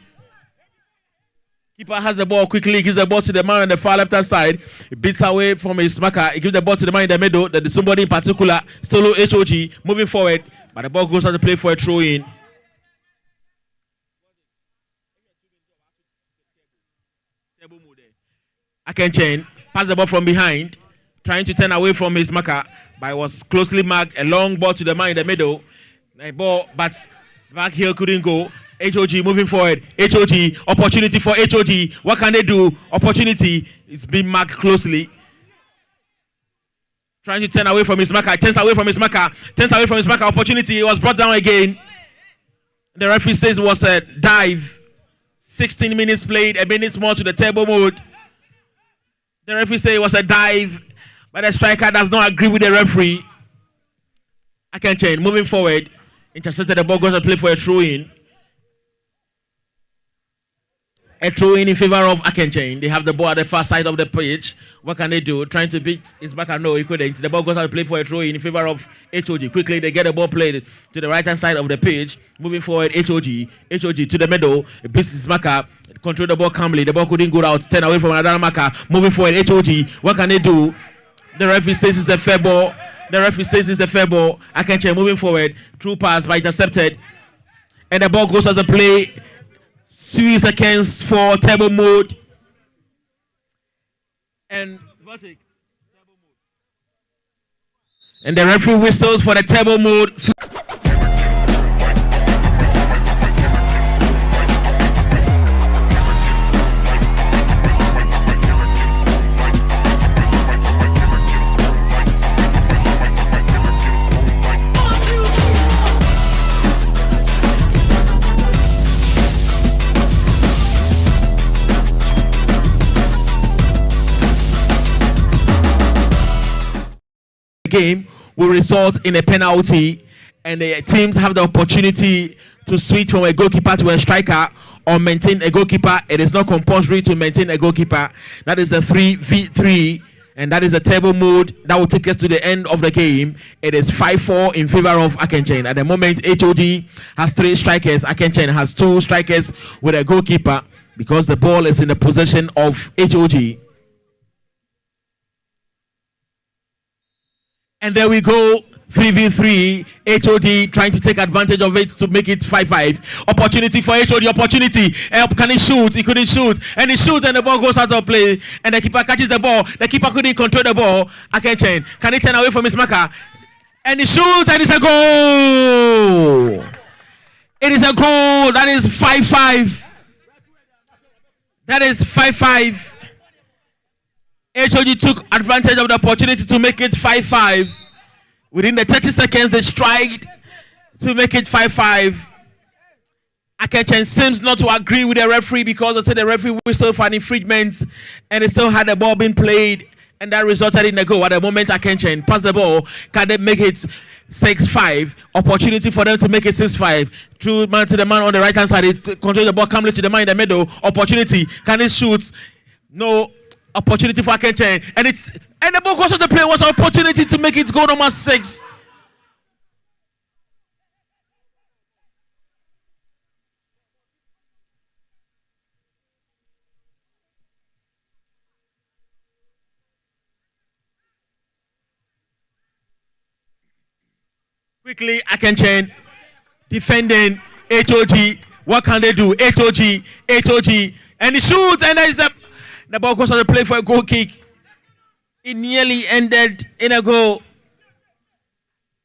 S1: Keeper has the ball quickly. Gives the ball to the man on the far left-hand side. He beats away from his marker. He gives the ball to the man in the middle. There is somebody in particular. Solo HOG moving forward. But the ball goes out to play for a throw-in. Akenchen pass the ball from behind, trying to turn away from his marker, but it was closely marked. A long ball to the man in the middle. The ball, but back heel couldn't go. HOG moving forward. HOG, opportunity for HOG. What can they do? Opportunity is being marked closely. Trying to turn away from his marker. Turns away from his marker. Turns away from his marker. Opportunity. It was brought down again. The referee says it was a dive. 16 minutes played. A minute more to the turbo mode. The referee says it was a dive, but the striker does not agree with the referee. Akenchen moving forward. Intercepted the ball, goes to play for a throw-in. A throw-in in favor of Akenchen. They have the ball at the far side of the pitch. What can they do? Trying to beat his backer. No, he couldn't. The ball goes out to play for a throw-in in favor of HOG. Quickly, they get the ball played to the right-hand side of the pitch. Moving forward, HOG. HOG to the middle. He beats his backer. Control the ball calmly. The ball couldn't go out. Turn away from another marker. Moving forward, HOG. What can they do? The referee says it's a fair ball. The referee says it's a fair ball. Akenchen moving forward. Through pass by intercepted. And the ball goes as a play. 3 seconds for table mode. And the referee whistles for the table mode. Game will result in a penalty, and the teams have the opportunity to switch from a goalkeeper to a striker or maintain a goalkeeper. It is not compulsory to maintain a goalkeeper. That is a 3v3, and that is a table mode that will take us to the end of the game. It is 5-4 in favor of Akenchen. At the moment, HOD has 3 strikers. Akenchen has 2 strikers with a goalkeeper because the ball is in the possession of HOD. And there we go, 3v3. HOD trying to take advantage of it to make it 5-5. Opportunity for HOD, opportunity. Can he shoot? He couldn't shoot. And he shoots and the ball goes out of play. And the keeper catches the ball. The keeper couldn't control the ball. Akenchen, can he turn away from his marker? And he shoots and it's a goal. It is a goal. That is 5-5. That is 5-5. HOD took advantage of the opportunity to make it 5-5. Within the 30 seconds, they strike to make it 5-5. Akenchen seems not to agree with the referee because they said the referee whistled for an infringement and they still had the ball being played, and that resulted in a goal. At the moment, Akenchen passed the ball. Can they make it 6-5? Opportunity for them to make it 6-5. True man to the man on the right hand side. He controls the ball, calmly to the man in the middle. Opportunity. Can he shoot? No. Opportunity for Akenchen, and the ball goes on the play. Was an opportunity to make it goal number 6. Quickly, Akenchen defending HOG. What can they do? HOG, and he shoots, and there is the ball goes on the play for a goal kick. It nearly ended in a goal.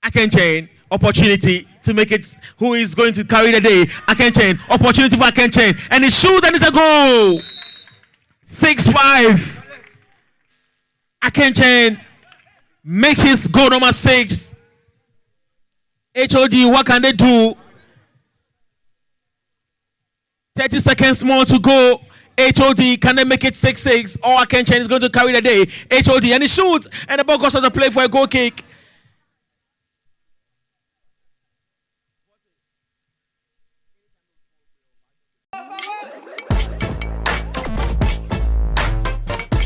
S1: Akenchen, opportunity to make it. Who is going to carry the day? Akenchen, opportunity for Akenchen. And he shoots and it's a goal. 6-5. Akenchen make his goal number 6. HOD, what can they do? 30 seconds more to go. HOD, can they make it 6-6? Or Akenchen is going to carry the day. HOD, and he shoots, and the ball goes on the play for a goal kick.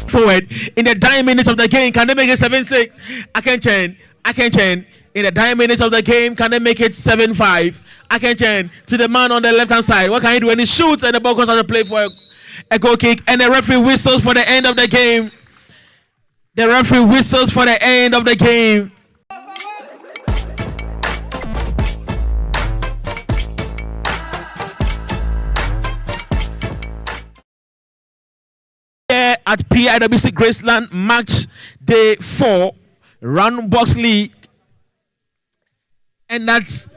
S1: Forward in the dying minutes of the game, can they make it 7-6? Akenchen, in the dying minutes of the game, can they make it 7-5? Akenchen to the man on the left hand side. What can he do? And he shoots, and the ball goes on the play for a goal kick, and the referee whistles for the end of the game. The referee whistles for the end of the game. Here at PIWC Graceland Matchday 4 Roundbox League, and that's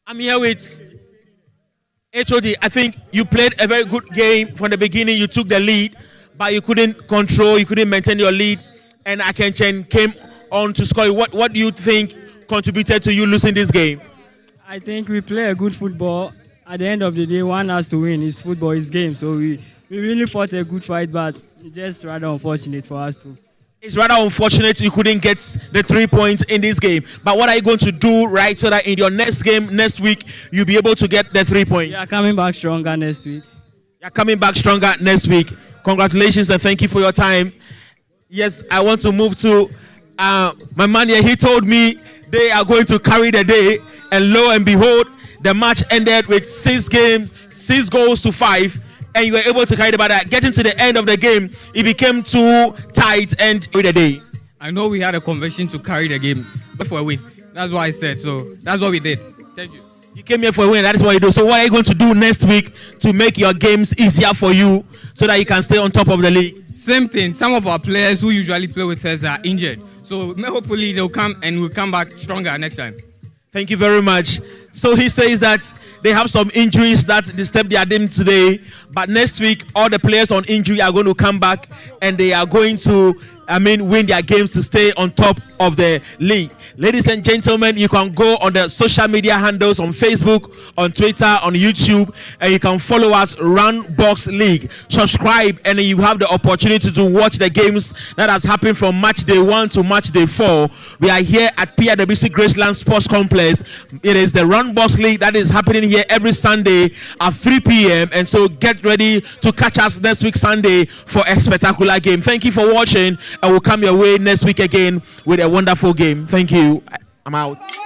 S1: I'm here with HOD. I think you played a very good game from the beginning. You took the lead, but you couldn't control, you couldn't maintain your lead, and Akenchen came on to score. What do you think contributed to you losing this game?
S5: I think we play a good football. At the end of the day, one has to win. It's football, it's game. So we really fought a good fight, but it's just rather unfortunate for us too.
S1: It's rather unfortunate you couldn't get the 3 points in this game. But what are you going to do, right, so that in your next game, next week, you'll be able to get the 3 points?
S5: We are coming back stronger next week.
S1: You're coming back stronger next week. Congratulations and thank you for your time. Yes, I want to move to my man here. He told me they are going to carry the day. And lo and behold, the match ended with 6 goals to 5. and you were able to carry the ball. Getting to the end of the game, it became too tight and with the day.
S2: I know we had a conviction to carry the game, but for a win. That's what I said. So that's what we did. Thank you.
S1: You came here for a win. That is what you do. So what are you going to do next week to make your games easier for you so that you can stay on top of the league?
S2: Same thing. Some of our players who usually play with us are injured. So hopefully they'll come and we'll come back stronger next time.
S1: Thank you very much. So he says that they have some injuries that disturbed their team today. But next week, all the players on injury are going to come back and they are going to win their games to stay on top of the league. Ladies and gentlemen, you can go on the social media handles on Facebook, on Twitter, on YouTube, and you can follow us, Roundbox League. Subscribe, and you have the opportunity to watch the games that has happened from match day 1 to match day 4. We are here at PWC Graceland Sports Complex. It is the Roundbox League that is happening here every Sunday at 3 p.m. And so get ready to catch us next week Sunday for a spectacular game. Thank you for watching, and we'll come your way next week again with a wonderful game. Thank you. I'm out.